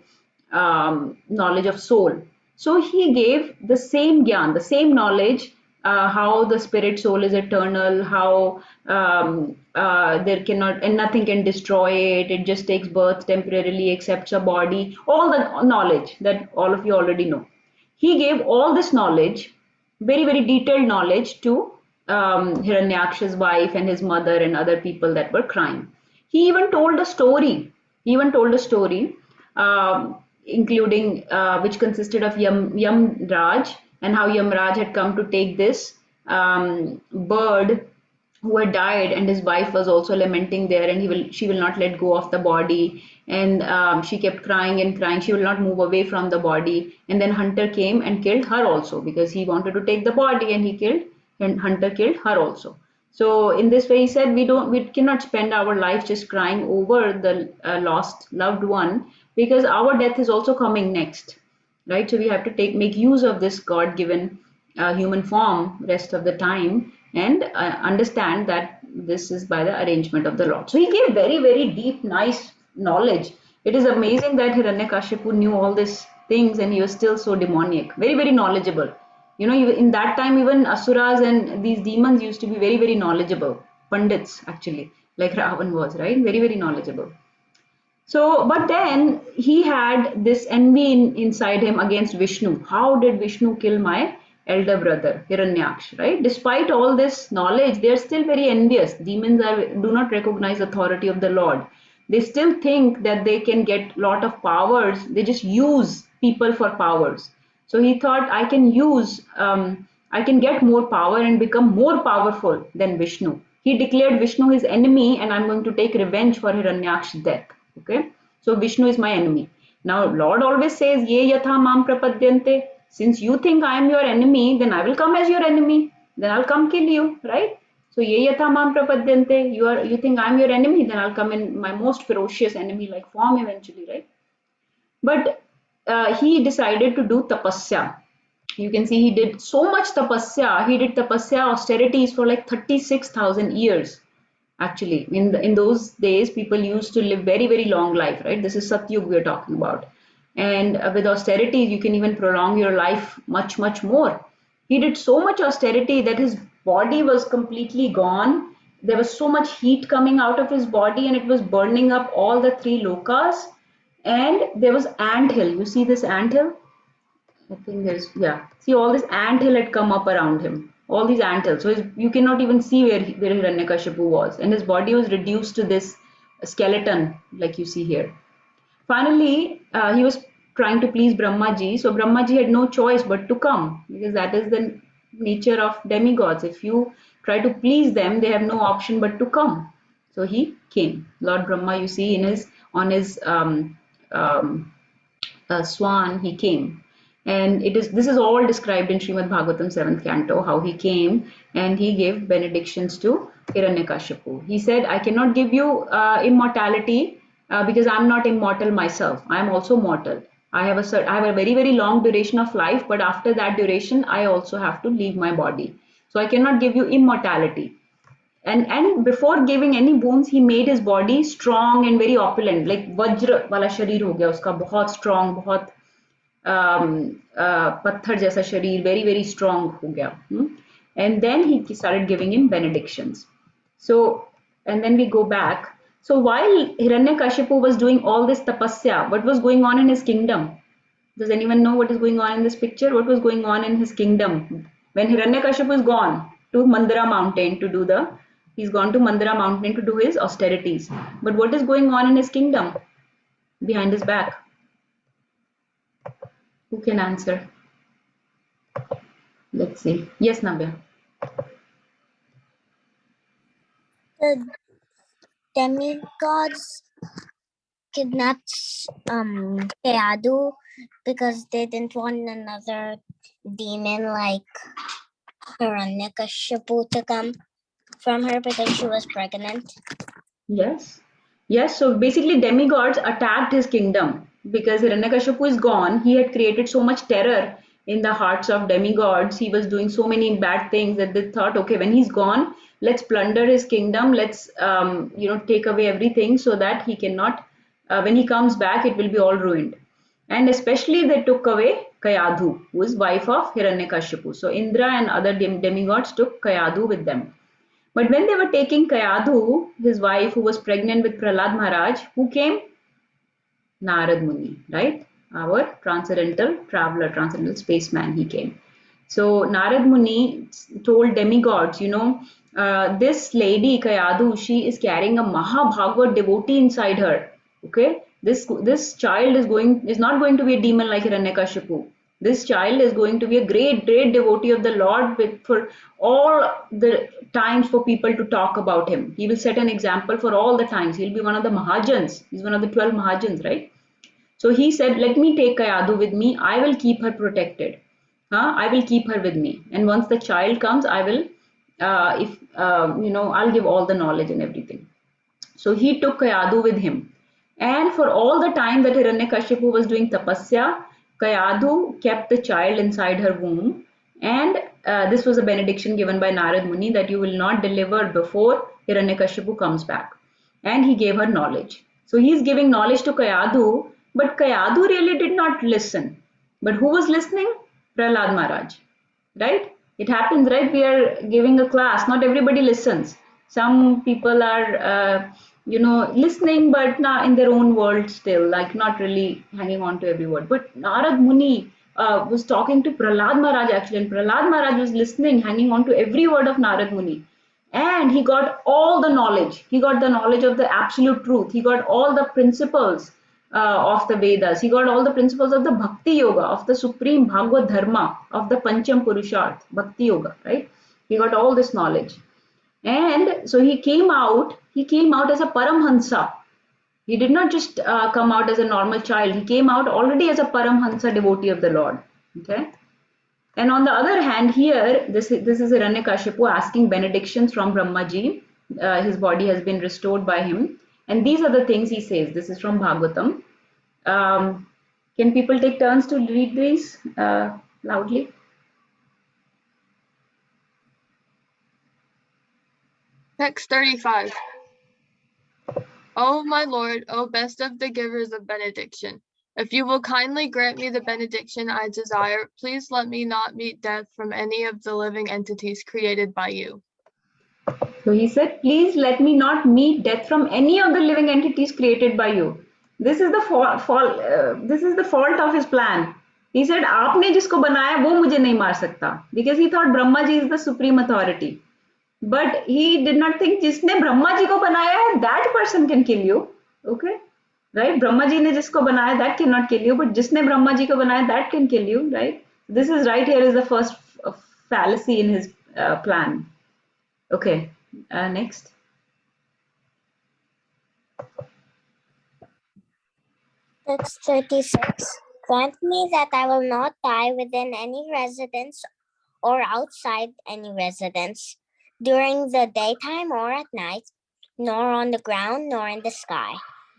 knowledge of soul. So he gave the same gyan, the same knowledge, how the spirit soul is eternal, how there cannot and nothing can destroy it. It just takes birth temporarily, accepts a body. All the knowledge that all of you already know. He gave all this knowledge, very, very detailed knowledge to Hiranyaksha's wife and his mother and other people that were crying. He even told a story. He even told a story, including which consisted of Yam Raj and how Yam Raj had come to take this bird who had died, and his wife was also lamenting there, and she will not let go of the body, and she kept crying and crying. She will not move away from the body, and then Hunter came and killed her also because he wanted to take the body, and Hunter killed her also. So in this way, he said we cannot spend our life just crying over the lost loved one, because our death is also coming next, right? So we have to make use of this God given human form rest of the time, and understand that this is by the arrangement of the Lord. So he gave very, very deep, nice knowledge. It is amazing that Hiranyakashipu knew all these things and he was still so demoniac, very, very knowledgeable. You know, in that time, even asuras and these demons used to be very, very knowledgeable. Pandits, actually, like Ravan was, right? Very, very knowledgeable. So, but then he had this envy inside him against Vishnu. How did Vishnu kill my elder brother, Hiranyaksh, right? Despite all this knowledge, they are still very envious. Demons do not recognize authority of the Lord. They still think that they can get lot of powers. They just use people for powers. So he thought, I can get more power and become more powerful than Vishnu. He declared Vishnu his enemy, and I'm going to take revenge for Hiranyaksh's death. Okay, so Vishnu is my enemy. Now Lord always says, Ye yatha mam prapadyante. Since you think I am your enemy, then I will come as your enemy. Then I'll come kill you, right? So Ye yatha mam prapadyante. You think I'm your enemy, then I'll come in my most ferocious enemy like form eventually, right? But he decided to do tapasya. You can see he did so much tapasya. He did tapasya austerities for like 36,000 years. Actually, in those days, people used to live very, very long life, right? This is Satyug we're talking about. And with austerities, you can even prolong your life much, much more. He did so much austerity that his body was completely gone. There was so much heat coming out of his body, and it was burning up all the three lokas. And there was ant hill. You see this ant hill? I think there's, yeah. See, all this ant hill had come up around him. All these ant hills. So you cannot even see where Hiranyakashipu was. And his body was reduced to this skeleton, like you see here. Finally, he was trying to please Brahmaji. So Brahmaji had no choice but to come, because that is the nature of demigods. If you try to please them, they have no option but to come. So he came. Lord Brahma, you see, on his swan, he came. And this is all described in Srimad Bhagavatam 7th canto, how he came and he gave benedictions to Hiranyakashipu. He said, I cannot give you immortality because I'm not immortal myself. I'm also mortal. I have a very, very long duration of life, but after that duration, I also have to leave my body. So I cannot give you immortality. And before giving any boons, he made his body strong and very opulent, like vajra wala sharir ho gaya uska, बहुत strong, बहुत पत्थर जैसा शरीर, very very strong हो गया. And then he started giving him benedictions. So, and then we go back. So while Hiranyakashipu was doing all this tapasya, what was going on in his kingdom? Does anyone know what is going on in this picture? What was going on in his kingdom when Hiranyakashipu is gone to Mandara mountain to do he's gone to Mandara mountain to do his austerities. But what is going on in his kingdom behind his back? Who can answer? Let's see. Yes, Navya. The demigods kidnapped Keadu because they didn't want another demon like Hiranyakashipu to come from her because she was pregnant. Yes. Yes, so basically demigods attacked his kingdom because Hiranyakashipu is gone. He had created so much terror in the hearts of demigods. He was doing so many bad things that they thought, okay, when he's gone, let's plunder his kingdom. Let's, take away everything so that he cannot, when he comes back, it will be all ruined. And especially they took away Kayadhu, who is wife of Hiranyakashipu. So Indra and other demigods took Kayadhu with them. But when they were taking Kayadhu, his wife, who was pregnant with Prahlad Maharaj, who came? Narad Muni, right? Our transcendental traveler, transcendental spaceman, he came. So Narad Muni told demigods, this lady Kayadu, she is carrying a Mahabhagavad devotee inside her. Okay, this child is not going to be a demon like Hiranyakashipu. This child is going to be a great, great devotee of the Lord for all the times for people to talk about him. He will set an example for all the times. He'll be one of the Mahajans. He's one of the 12 Mahajans, right? So he said, let me take Kayadu with me. I will keep her protected. I will keep her with me. And once the child comes, I will, I'll give all the knowledge and everything. So he took Kayadu with him. And for all the time that Hiranyakashipu was doing tapasya, Kayadu kept the child inside her womb. And this was a benediction given by Narad Muni that you will not deliver before Hiranyakashipu comes back. And he gave her knowledge. So he's giving knowledge to Kayadu, but Kayadu really did not listen. But who was listening? Prahlad Maharaj, right? It happens, right? We are giving a class. Not everybody listens. Some people are, listening, but not in their own world still, like not really hanging on to every word. But Narad Muni was talking to Prahlad Maharaj actually, and Prahlad Maharaj was listening, hanging on to every word of Narad Muni. And he got all the knowledge. He got the knowledge of the absolute truth. He got all the principles of the Vedas. He got all the principles of the Bhakti Yoga, of the supreme Bhagavad Dharma, of the Pancham Purusharth, Bhakti Yoga, right? He got all this knowledge. And so he came out as a Paramhansa. He did not just come out as a normal child. He came out already as a Paramhansa devotee of the Lord. Okay. And on the other hand, here, this is Hiranyakashipu asking benedictions from Brahmaji. His body has been restored by him. And these are the things he says. This is from Bhagavatam. Can people take turns to read these loudly? Text 35. O my Lord, O best of the givers of benediction, if you will kindly grant me the benediction I desire, please let me not meet death from any of the living entities created by you. So he said, please let me not meet death from any of the living entities created by you. This is the fault of his plan. He said, आपने जिसको बनाया वो मुझे नहीं मार सकता, because he thought Brahma ji is the supreme authority. But he did not think जिसने ब्रह्मा जी को बनाया है, that person can kill you. Okay? Right? Brahma ji ने जिसको बनाया, that cannot kill you. But जिसने ब्रह्मा जी को बनाया, that can kill you. Right? This is right here is the first fallacy in his plan. Okay. Next. Text 36. Grant me that I will not die within any residence or outside any residence, during the daytime or at night, nor on the ground nor in the sky.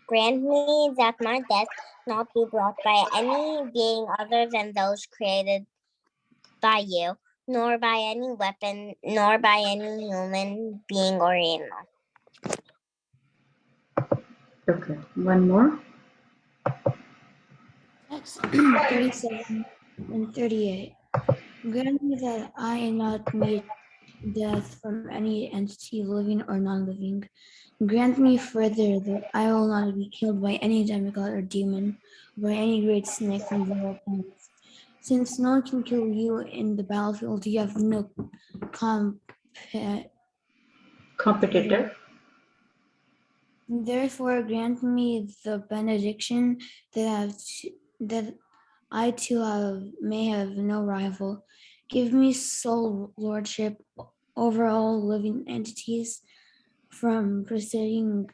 Grant me that my death not be brought by any being other than those created by you, nor by any weapon, nor by any human being or animal. Okay, one more. Text 37 and 38. Grant me that I not meet death from any entity, living or non-living. Grant me further that I will not be killed by any demigod or demon, or by any great snake from the lower planets. Since no one can kill you in the battlefield, you have no Competitor. Therefore, grant me the benediction that I too may have no rival. Give me sole lordship over all living entities, from presiding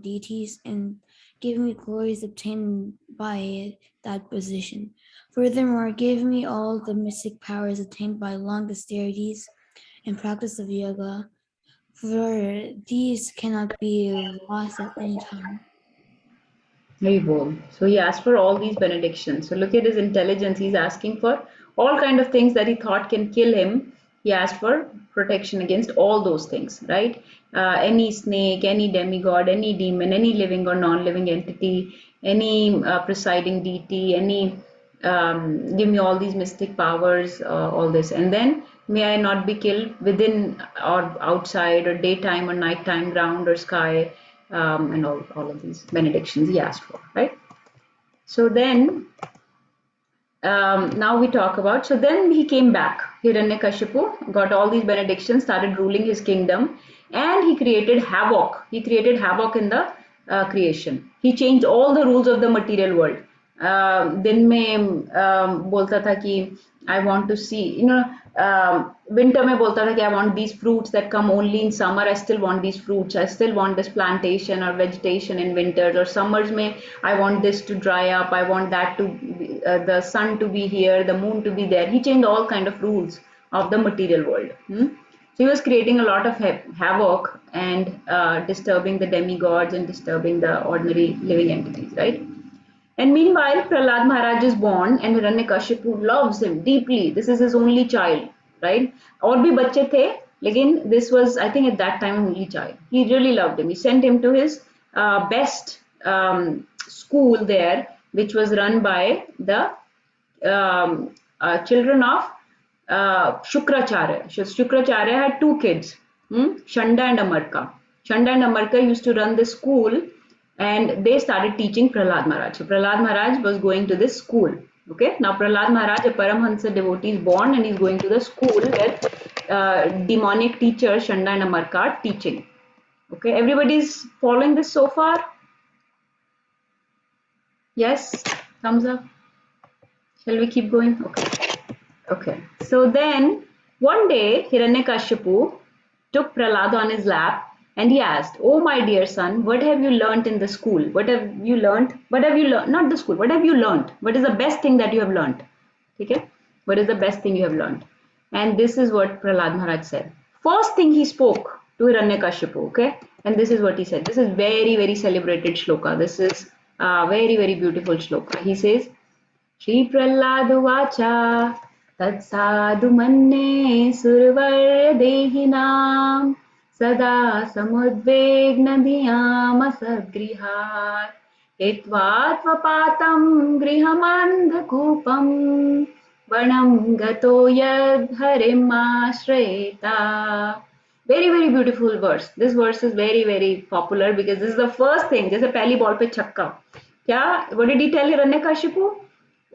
deities, and give me glories obtained by that position. Furthermore, give me all the mystic powers attained by long austerities and practice of yoga, for these cannot be lost at any time. Very bold. So he asked for all these benedictions. So look at his intelligence. He's asking for all kind of things that he thought can kill him. He asked for protection against all those things, right? Any snake, any demigod, any demon, any living or non-living entity, any presiding deity, any give me all these mystic powers, all this, and then may I not be killed within or outside or daytime or nighttime, ground or sky, and all of these benedictions he asked for, right? So then, now we talk about, so then he came back. Hiranyakashipu got all these benedictions, started ruling his kingdom, and he created havoc. He created havoc in the creation. He changed all the rules of the material world. दिन में बोलता था कि I want to see, winter में बोलता था कि I want these fruits that come only in summer. I still want these fruits. I still want this plantation or vegetation in winters. Or summers में I want this to dry up. I want that to be, the sun to be here, the moon to be there. He changed all kind of rules of the material world. So he was creating a lot of havoc and disturbing the demigods and disturbing the ordinary living entities, right? And meanwhile, Prahlad Maharaj is born and Hiranyakashipu loves him deeply. This is his only child, right? और भी बच्चे थे, लेकिन this was, I think, at that time, only child. He really loved him. He sent him to his best school there, which was run by the children of Shukracharya. Shukracharya had two kids, Shanda and Amarka. Shanda and Amarka used to run this school, and they started teaching Prahlad Maharaj. So Prahlad Maharaj was going to this school. Okay, now Prahlad Maharaj, a Paramhansa devotee, is born and he's going to the school where demonic teachers Shanda and Amarka are teaching. Okay, everybody's following this so far? Yes, thumbs up. Shall we keep going? Okay. Okay. So then one day Hiranyakashipu took Prahlad on his lap and he asked, "Oh my dear son, what have you learnt in the school? What have you learnt? What have you learnt? Not the school. What have you learnt? What is the best thing that you have learnt? Okay? What is the best thing you have learnt?" And this is what Prahlad Maharaj said. First thing he spoke to Hiranyakashipu, okay? And this is what he said. This is very, very celebrated shloka. This is very, very beautiful shloka. He says, Shri Prahlad Vacha Tatsadu Manne Survarya Dehinam Sada Samudvegna Dhyam Asadgrihar Hitvatvapatam Grihamandhakupam Vanam Gato Yad Harim Ashreta. Very, very beautiful verse. This verse is very, very popular because this is the first thing. जैसे पहली ball पे छक्का. क्या? What did he tell Hiranyakashipu?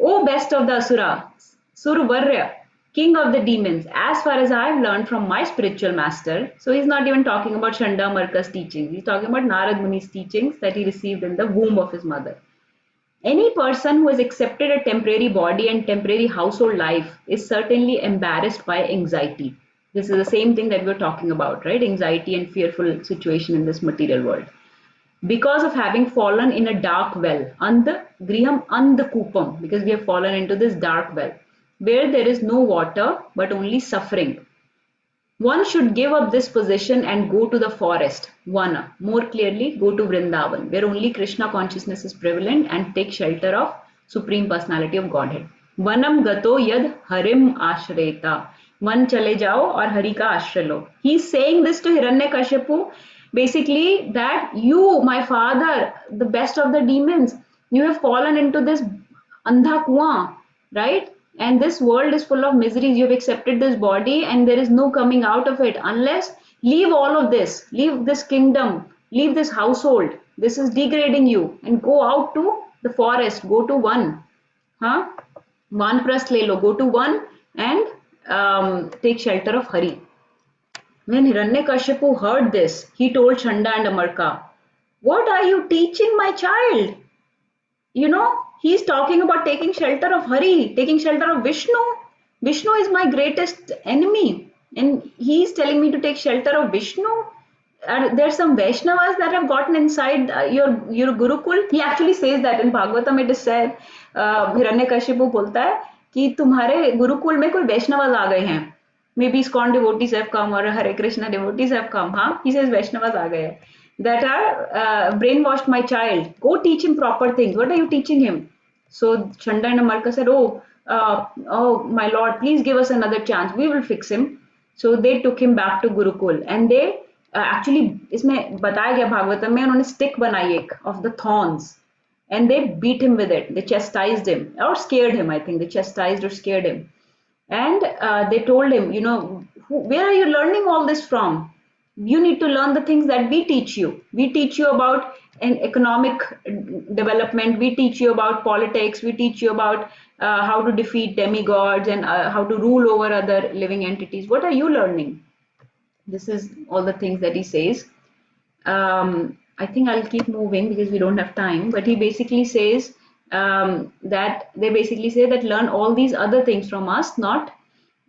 O best of the Asura, Survarya, king of the demons, as far as I've learned from my spiritual master. So he's not even talking about Shanda Marka's teachings. He's talking about Narad Muni's teachings that he received in the womb of his mother. Any person who has accepted a temporary body and temporary household life is certainly embarrassed by anxiety. This is the same thing that we're talking about, right? Anxiety and fearful situation in this material world. because of having fallen in a dark well. Griham Andakupam, because we have fallen into this dark well, where there is no water but only suffering. One should give up this position and go to the forest, Vana, more clearly go to Vrindavan, where only Krishna consciousness is prevalent, and take shelter of Supreme Personality of Godhead. Vanam gato yad harim ashreta. One chale jao or hari ka ashray lo. He's saying this to Hiranyakashipu, basically that you, my father, the best of the demons, you have fallen into this andha kuan, right? And this world is full of miseries. You've accepted this body and there is no coming out of it unless leave all of this, leave this kingdom, leave this household. This is degrading you, and go out to the forest, go to one. Huh? Vanprast le lo, go to one and take shelter of Hari. When Hiranyakashipu heard this, he told Chanda and Amarka, "What are you teaching my child? You know, he's talking about taking shelter of Hari, taking shelter of Vishnu. Vishnu is my greatest enemy, and he's telling me to take shelter of Vishnu. There's some Vaishnavas that have gotten inside your Gurukul." He actually says that in Bhagavatam. It is said, Hiranyakashipu बोलता है कि तुम्हारे गुरुकुल में कोई वैष्णवास आ गए हैं. Maybe ISKCON devotees have come or Hare Krishna devotees have come. Huh? He says Vaishnavas aa gaye that are brainwashed my child. Go teach him proper things. What are you teaching him? So Chanda and Amarka said, oh my lord, please give us another chance. We will fix him. So they took him back to Gurukul, and they actually इसमें बताया गया भागवतम में उन्होंने stick बनाई एक of the thorns, and they beat him with it. They chastised him or scared him. I think they chastised or scared him. And they told him, where are you learning all this from? You need to learn the things that we teach you. We teach you about an economic development. We teach you about politics. We teach you about how to defeat demigods and how to rule over other living entities. What are you learning? This is all the things that he says. I think I'll keep moving because we don't have time. But he basically says that they basically say that learn all these other things from us, not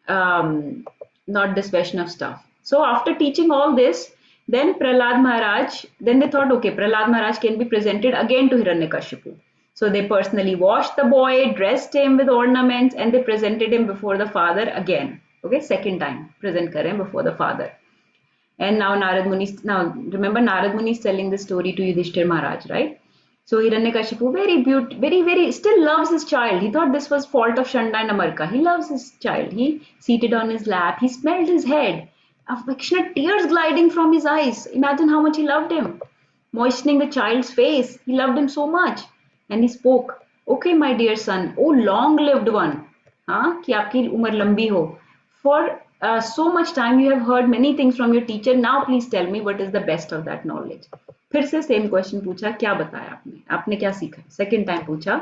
this Vaishnav stuff. So after teaching all this, then Prahlad Maharaj, then they thought, okay, Prahlad Maharaj can be presented again to Hiranyakashipu. So they personally washed the boy, dressed him with ornaments, and they presented him before the father again. Okay, second time, present kare before the father. And now Narad Muni, now remember Narad Muni is telling the story to Yudhishthir Maharaj, right? So Hiranyakashipu, very, still loves his child. He thought this was fault of Chanda and Amarka. He loves his child. He seated on his lap. He smelled his head. Affectionate tears gliding from his eyes. Imagine how much he loved him. Moistening the child's face. He loved him so much. And he spoke, "Okay, my dear son, oh long-lived one, कि आपकी उम्र लंबी हो. For so much time you have heard many things from your teacher. Now please tell me what is the best of that knowledge." फिर से same question पूछा, क्या बताया आपने क्या सीखा? सेकेंड टाइम पूछा,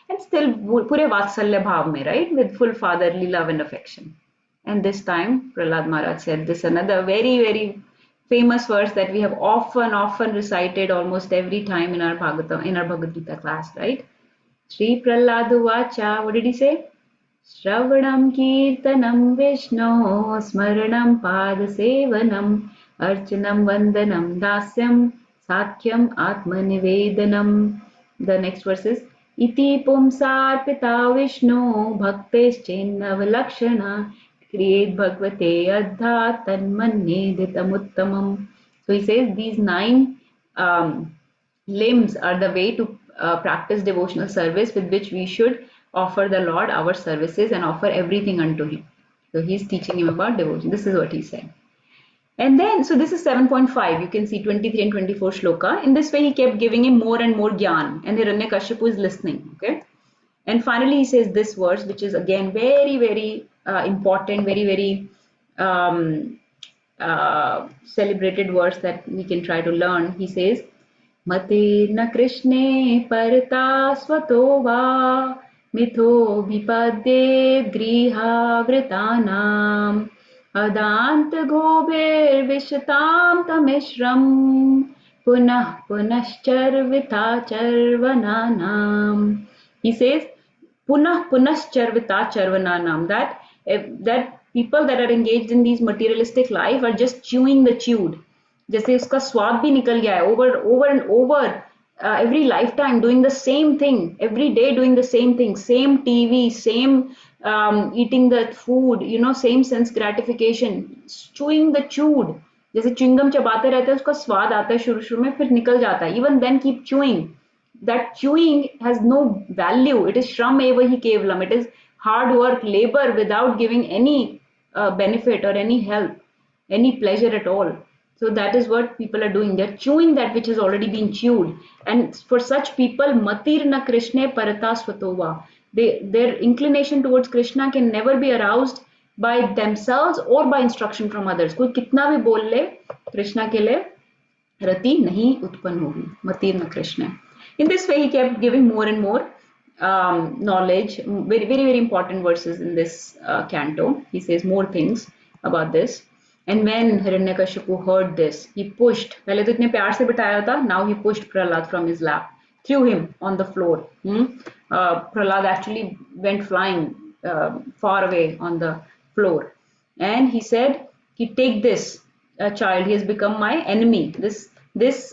एंड स्टिल पूरे वात्सल्य भाव में, right, with full fatherly love and affection. And this time Prahlad Maharaj said this, another very famous verse that we have often recited almost every time in our Bhagavad Gita class, right? Shri Prahlad Vacha, what did he say? Shravanam Kirtanam Vishno Smaranam Padasevanam Archanam Vandanam Dasyam Sakyam Atmanivedanam. The next verse is Iti Pumsarpita Vishnu Bhakteshchennavalakshana Kriyet Bhagavate Adha Tanmanneditamuttamam. So he says these 9 limbs are the way to practice devotional service with which we should offer the Lord our services and offer everything unto him. So he's teaching him about devotion. This is what he said. And then, so this is 7.5. You can see 23 and 24 shloka. In this way, he kept giving him more and more gyan. And Hiranyakashipu is listening. Okay. And finally, he says this verse, which is again very important, very celebrated verse that we can try to learn. He says, "Mate na Krishne parta swato va mitho vipadde griha vritanam adant gobir vishtam tamishram punah punascharvita charvananam." He says, punascharvita charvananam, that people that are engaged in these materialistic life are just chewing the chewed. जैसे उसका स्वाद भी निकल गया है over and over, every lifetime doing the same thing, every day doing the same thing, same TV, same eating the food, you know, same sense gratification, chewing the chewed, जैसे chewing gum चबाते रहते हैं उसका स्वाद आता है शुरू शुरू में, फिर निकल जाता है, even then keep chewing. That chewing has no value. It is shram eva hi kevalam. It is hard work, labor without giving any benefit or any help, any pleasure at all. So that is what people are doing. They're chewing that which has already been chewed. And for such people, matir na krishne parata swatova. Their inclination towards Krishna can never be aroused by themselves or by instruction from others. कोई कितना भी बोल ले, कृष्णा के लिए रति नहीं उत्पन्न होगी, मतीर न Krishna. In this way, he kept giving more and more knowledge, very, very, very important verses in this canto. He says more things about this. And when Hiranyakashipu heard this, he pushed, पहले तो इतने प्यार से बिठाया था, now he pushed Prahlad from his lap, threw him on the floor. Prahlad actually went flying far away on the floor. And he said, take this child, he has become my enemy. This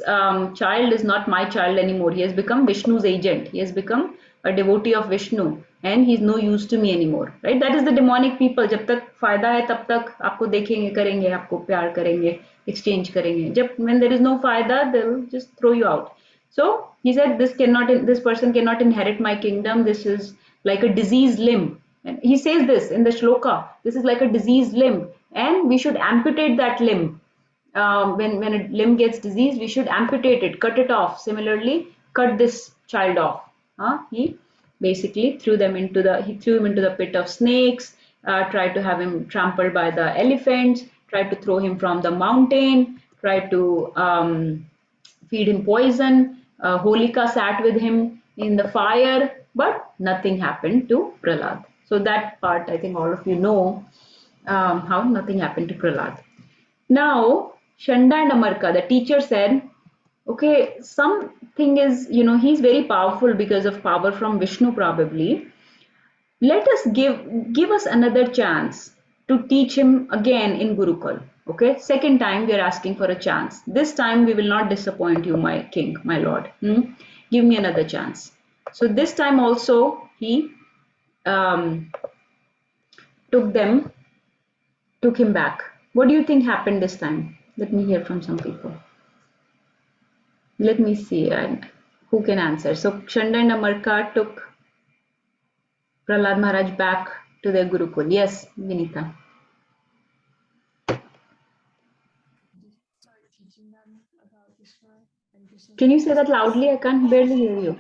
child is not my child anymore. He has become Vishnu's agent. He has become a devotee of Vishnu, and he's no use to me anymore. Right? That is the demonic people. जब तक फायदा है तब तक आपको देखेंगे, करेंगे, आपको प्यार करेंगे, exchange करेंगे. When there is no फायदा, they'll just throw you out. So he said, this person cannot inherit my kingdom. This is like a diseased limb. And he says this in the shloka. This is like a diseased limb, and we should amputate that limb. When a limb gets diseased, we should amputate it, cut it off. Similarly, cut this child off. He basically threw him into the pit of snakes, tried to have him trampled by the elephants, tried to throw him from the mountain, tried to feed him poison. Holika sat with him in the fire, but nothing happened to Prahlad. So that part, I think all of you know how nothing happened to Prahlad. Now, Shanda and Amarka, the teacher said, okay, something is, he's very powerful because of power from Vishnu probably. Let us give us another chance to teach him again in Gurukul. Okay, second time we are asking for a chance. This time we will not disappoint you, my king, my lord. Give me another chance. So this time also he took him back. What do you think happened this time? Let me hear from some people. Let me see who can answer. So Shanda and Amarka took Prahlad Maharaj back to their Gurukul. Yes, Vinita. Start teaching them about Krishna and Krishna. Can you say that loudly? I can't barely hear you.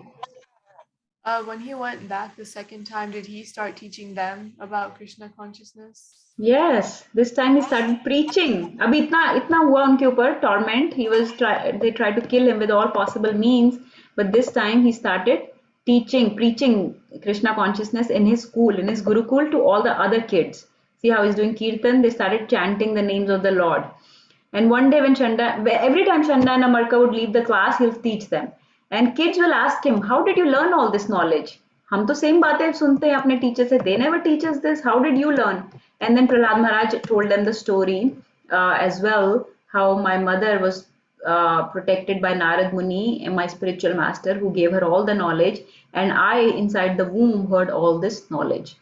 When he went back the second time, did he start teaching them about Krishna consciousness? Yes, this time he started preaching. Abhi itna hua unke upar torment. They tried to kill him with all possible means, but this time he started preaching Krishna consciousness in his school, in his Gurukul, to all the other kids. See how he's doing kirtan? They started chanting the names of the Lord. And one day every time Shanda and Amarka would leave the class, he'll teach them. And kids will ask him, how did you learn all this knowledge? हम तो same बातें सुनते हैं अपने teacher से. They never teach us this. How did you learn? And then Prahlad Maharaj told them the story as well, how my mother was protected by Narad Muni, my spiritual master, who gave her all the knowledge. And I, inside the womb, heard all this knowledge.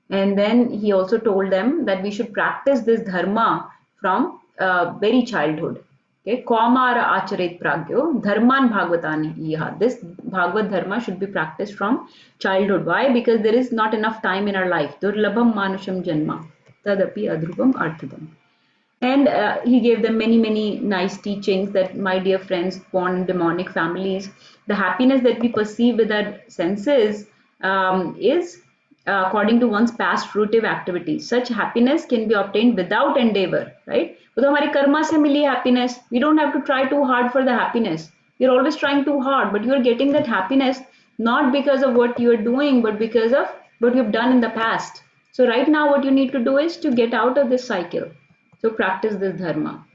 And then he also told them that we should practice this dharma from very childhood. Okay, Kaumara acharit pragyo dharman bhagavatani iha. This Bhagavad dharma should be practiced from childhood. Why? Because there is not enough time in our life. Durlabham manusham janma tadapi adrupam arthadam. And he gave them many, many nice teachings that, my dear friends, born in demonic families, the happiness that we perceive with our senses is according to one's past fruitive activities. Such happiness can be obtained without endeavor, right? वो तो हमारे कर्मा से मिली happiness. We don't have to try too hard for the happiness. You're always trying too hard, but you're getting that happiness not because of what you're doing, but because of what you've done in the past. So right now what you need to do is to get out of this cycle. So practice this dharma.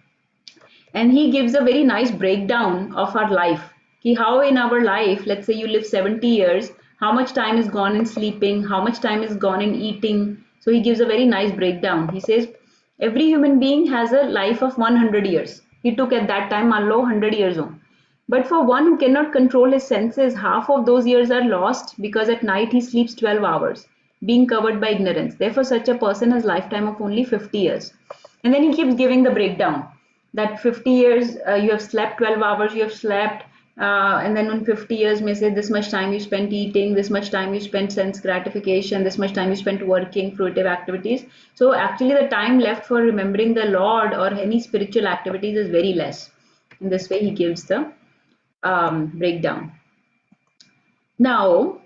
And he gives a very nice breakdown of our life. Ki how in our life, let's say you live 70 years, how much time is gone in sleeping, how much time is gone in eating. So he gives a very nice breakdown. He says, every human being has a life of 100 years. he took at that time, मान लो 100 years on. But for one who cannot control his senses, half of those years are lost because at night he sleeps 12 hours, being covered by ignorance. Therefore, such a person has lifetime of only 50 years. And then he keeps giving the breakdown that 50 years you have slept 12 hours, you have slept, and then in 50 years may say this much time you spent eating, this much time you spent sense gratification, this much time you spent working, fruitive activities. So actually the time left for remembering the Lord or any spiritual activities is very less. In this way he gives the breakdown. Now,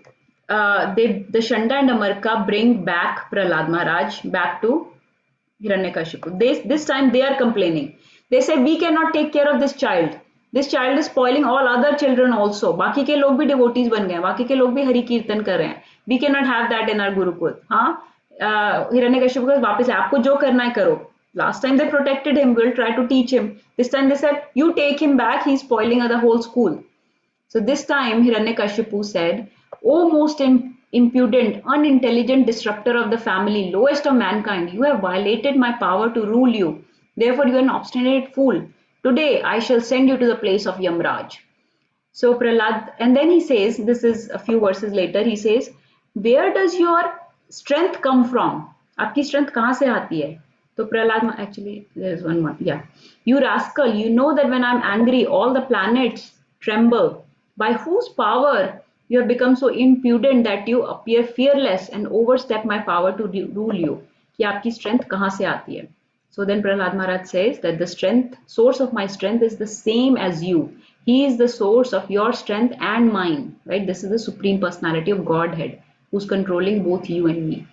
the Shanda and Amarka bring back Prahlad Maharaj back to Hiranyakashipu. This time they are complaining. They say, we cannot take care of this child. This child is spoiling all other children also. बाकी के लोग भी devotees बन गए, बाकी के लोग भी हरि कीर्तन कर रहे हैं. We cannot have that in our Gurukul. हाँ, Hiranyakashipu का वापस है, आपको जो करना है करो. Last time they protected him, we'll try to teach him. This time they said, you take him back, he's spoiling the whole school. So this time Hiranyakashipu said, O most impudent, unintelligent disruptor of the family, lowest of mankind, you have violated my power to rule you. Therefore you are an obstinate fool. Today I shall send you to the place of Yamraj. So Prahlad, and then he says, this is a few verses later, he says, where does your strength come from? आपकी strength कहाँ से आती है? So Prahlad, actually there is one more, yeah. You rascal, you know that when I'm angry, all the planets tremble. By whose power you have become so impudent that you appear fearless and overstep my power to rule you? कि आपकी strength कहाँ से आती है? So then Prahlad Maharaj says that the strength, source of my strength is the same as you. He is the source of your strength and mine, right? This is the Supreme Personality of Godhead who's controlling both you and me.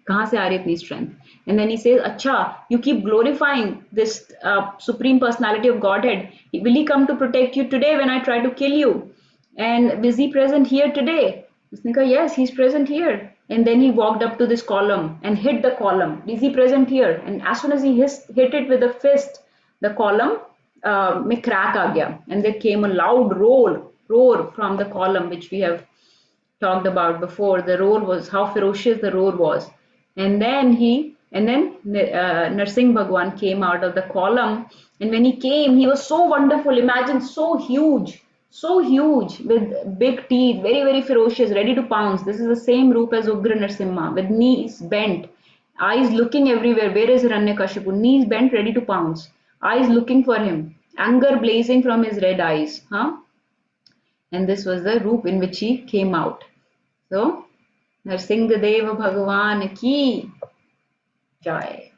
कहाँ से आ रही इतनी strength? And then he says, अच्छा, you keep glorifying this Supreme Personality of Godhead. Will he come to protect you today when I try to kill you? And is he present here today? उसने कहा, yes, he's present here. And then he walked up to this column and hit the column. Is he present here? And as soon as he hit it with a fist, the column में crack आ गया. And there came a loud roar from the column, which we have talked about before. The roar was, how ferocious the roar was. And then Narsingh Bhagwan came out of the column. And when he came, he was so wonderful. Imagine, so huge with big teeth, very, very ferocious, ready to pounce. This is the same roop as Ugra Narsimha, with knees bent, eyes looking everywhere. Where is Hiranyakashipu? Knees bent, ready to pounce, eyes looking for him, anger blazing from his red eyes. And this was the roop in which he came out. So, Narsinghdeva Bhagavan ki jai.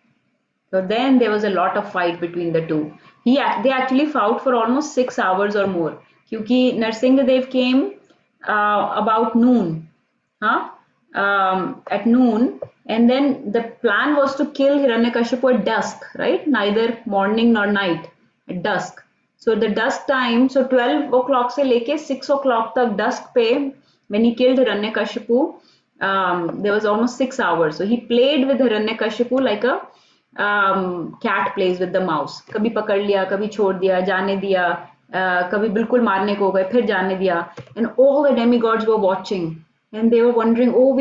So then there was a lot of fight between the two. They actually fought for almost 6 hours or more. Kyunki Narsinghadev came about noon, at noon, and then the plan was to kill Hiranyakashipu at dusk, right? Neither morning nor night, at dusk. So the dusk time, so 12 o'clock se leke 6 o'clock tak dusk pe, when he killed Hiranyakashipu, there was almost 6 hours. So he played with Hiranyakashipu like a cat plays with the mouse. कभी पकड़ लिया, कभी छोड़ दिया, जाने दिया, कभी बिल्कुल मारने को गए, फिर जाने दिया. And all the demigods were watching, and they were wondering, oh,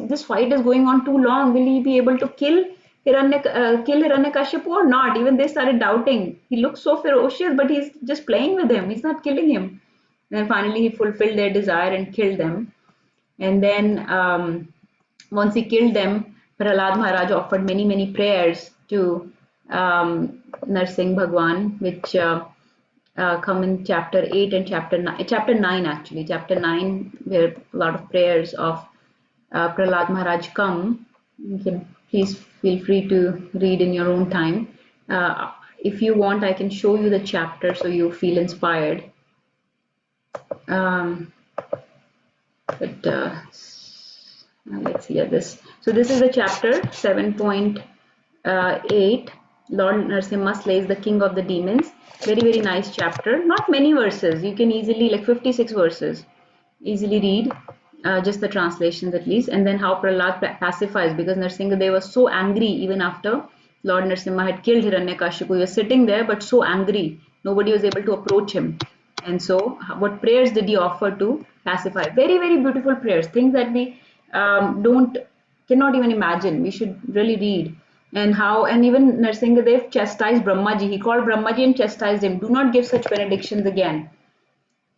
this fight is going on too long. Will he be able to kill Hiranyakashipu or not? Even they started doubting. He looks so ferocious, but he's just playing with him. He's not killing him. And then finally he fulfilled their desire and killed them. And then once he killed them, Prahlad Maharaj offered many, many prayers to Narsingh Bhagwan, which come in chapter 8 and chapter 9 actually. Chapter 9, where a lot of prayers of Prahlad Maharaj come. You can please feel free to read in your own time. If you want, I can show you the chapter so you feel inspired. Let's hear this. So this is the chapter 7.8. Lord Narasimha slays the king of the demons. Very, very nice chapter. Not many verses. You can easily, like 56 verses, easily read. Just the translations at least. And then how Prahlad pacifies, because Narsinghadev was so angry even after Lord Narasimha had killed Hiranyakashipu. He was sitting there but so angry. Nobody was able to approach him. And so what prayers did he offer to pacify? Very, very beautiful prayers. Things that we cannot even imagine. We should really read. And how, and even Narsingadev chastised Brahmaji. He called Brahmaji and chastised him. Do not give such benedictions again.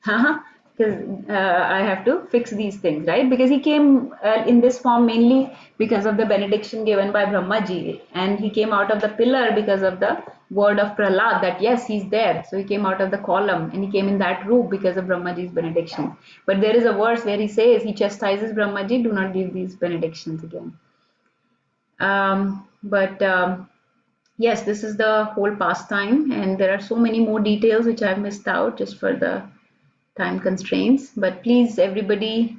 Because I have to fix these things, right? Because he came in this form mainly because of the benediction given by Brahmaji, and he came out of the pillar because of the word of Prahlad that yes, he's there. So he came out of the column and he came in that room because of Brahmaji's benediction. But there is a verse where he says, he chastises Brahmaji, do not give these benedictions again. But yes, this is the whole pastime, and there are so many more details which I've missed out just for the time constraints. But please, everybody,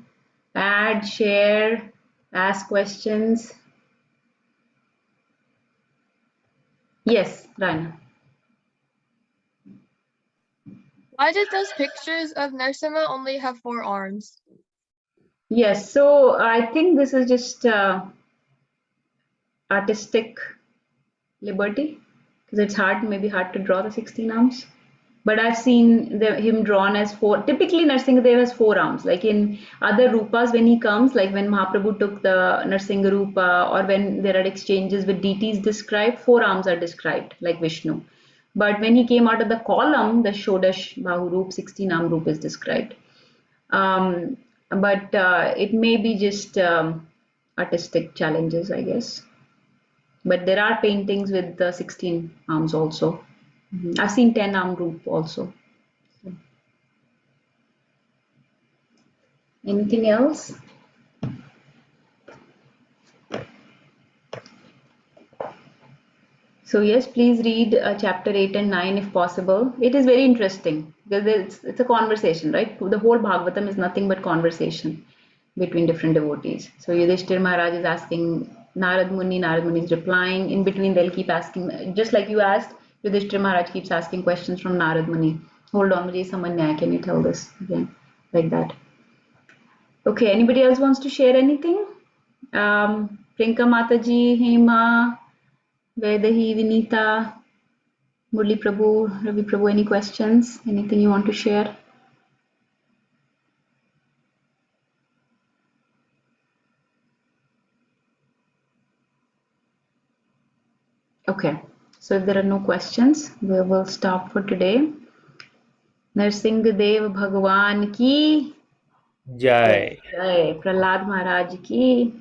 add, share, ask questions. Yes, Rana. Why did those pictures of Narasimha only have 4 arms? Yes, so I think this is just artistic liberty, because it's maybe hard to draw the 16 arms. But I've seen him drawn as 4. Typically, Narsingadev has 4 arms. Like in other rupas, when he comes, like when Mahaprabhu took the Narsingha Rupa, or when there are exchanges with deities described, 4 arms are described, like Vishnu. But when he came out of the column, the Shodash Bahu Roop, 16 arm Roop is described. But it may be just artistic challenges, I guess. But there are paintings with the 16 arms also. I've seen 10 arm Roop also. Anything else? So yes, please read chapter 8 and 9 if possible. It is very interesting because it's a conversation, right? The whole Bhagavatam is nothing but conversation between different devotees. So Yudhishthir Maharaj is asking Narad Muni is replying. In between, they'll keep asking, just like you asked, Yudhishthir Maharaj keeps asking questions from Narad Muni. Hold on, Mujhe samajh nahi aaya. Can you tell this again? Like that. Okay, anybody else wants to share anything? Prinka Mataji, Hema, Vedahi, Vinita, Murli Prabhu, Ravi Prabhu, any questions? Anything you want to share? Okay, so if there are no questions, we will stop for today. Narsingh Dev Bhagwan ki Jai. Jai, Prahlad Maharaj ki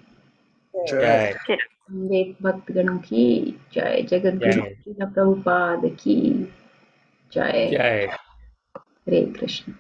Jai. Vek Bhakt Ganu ki Jai, Jagat Guru Jai. Srila Prabhupada ki Jai, Jai. Hare Krishna.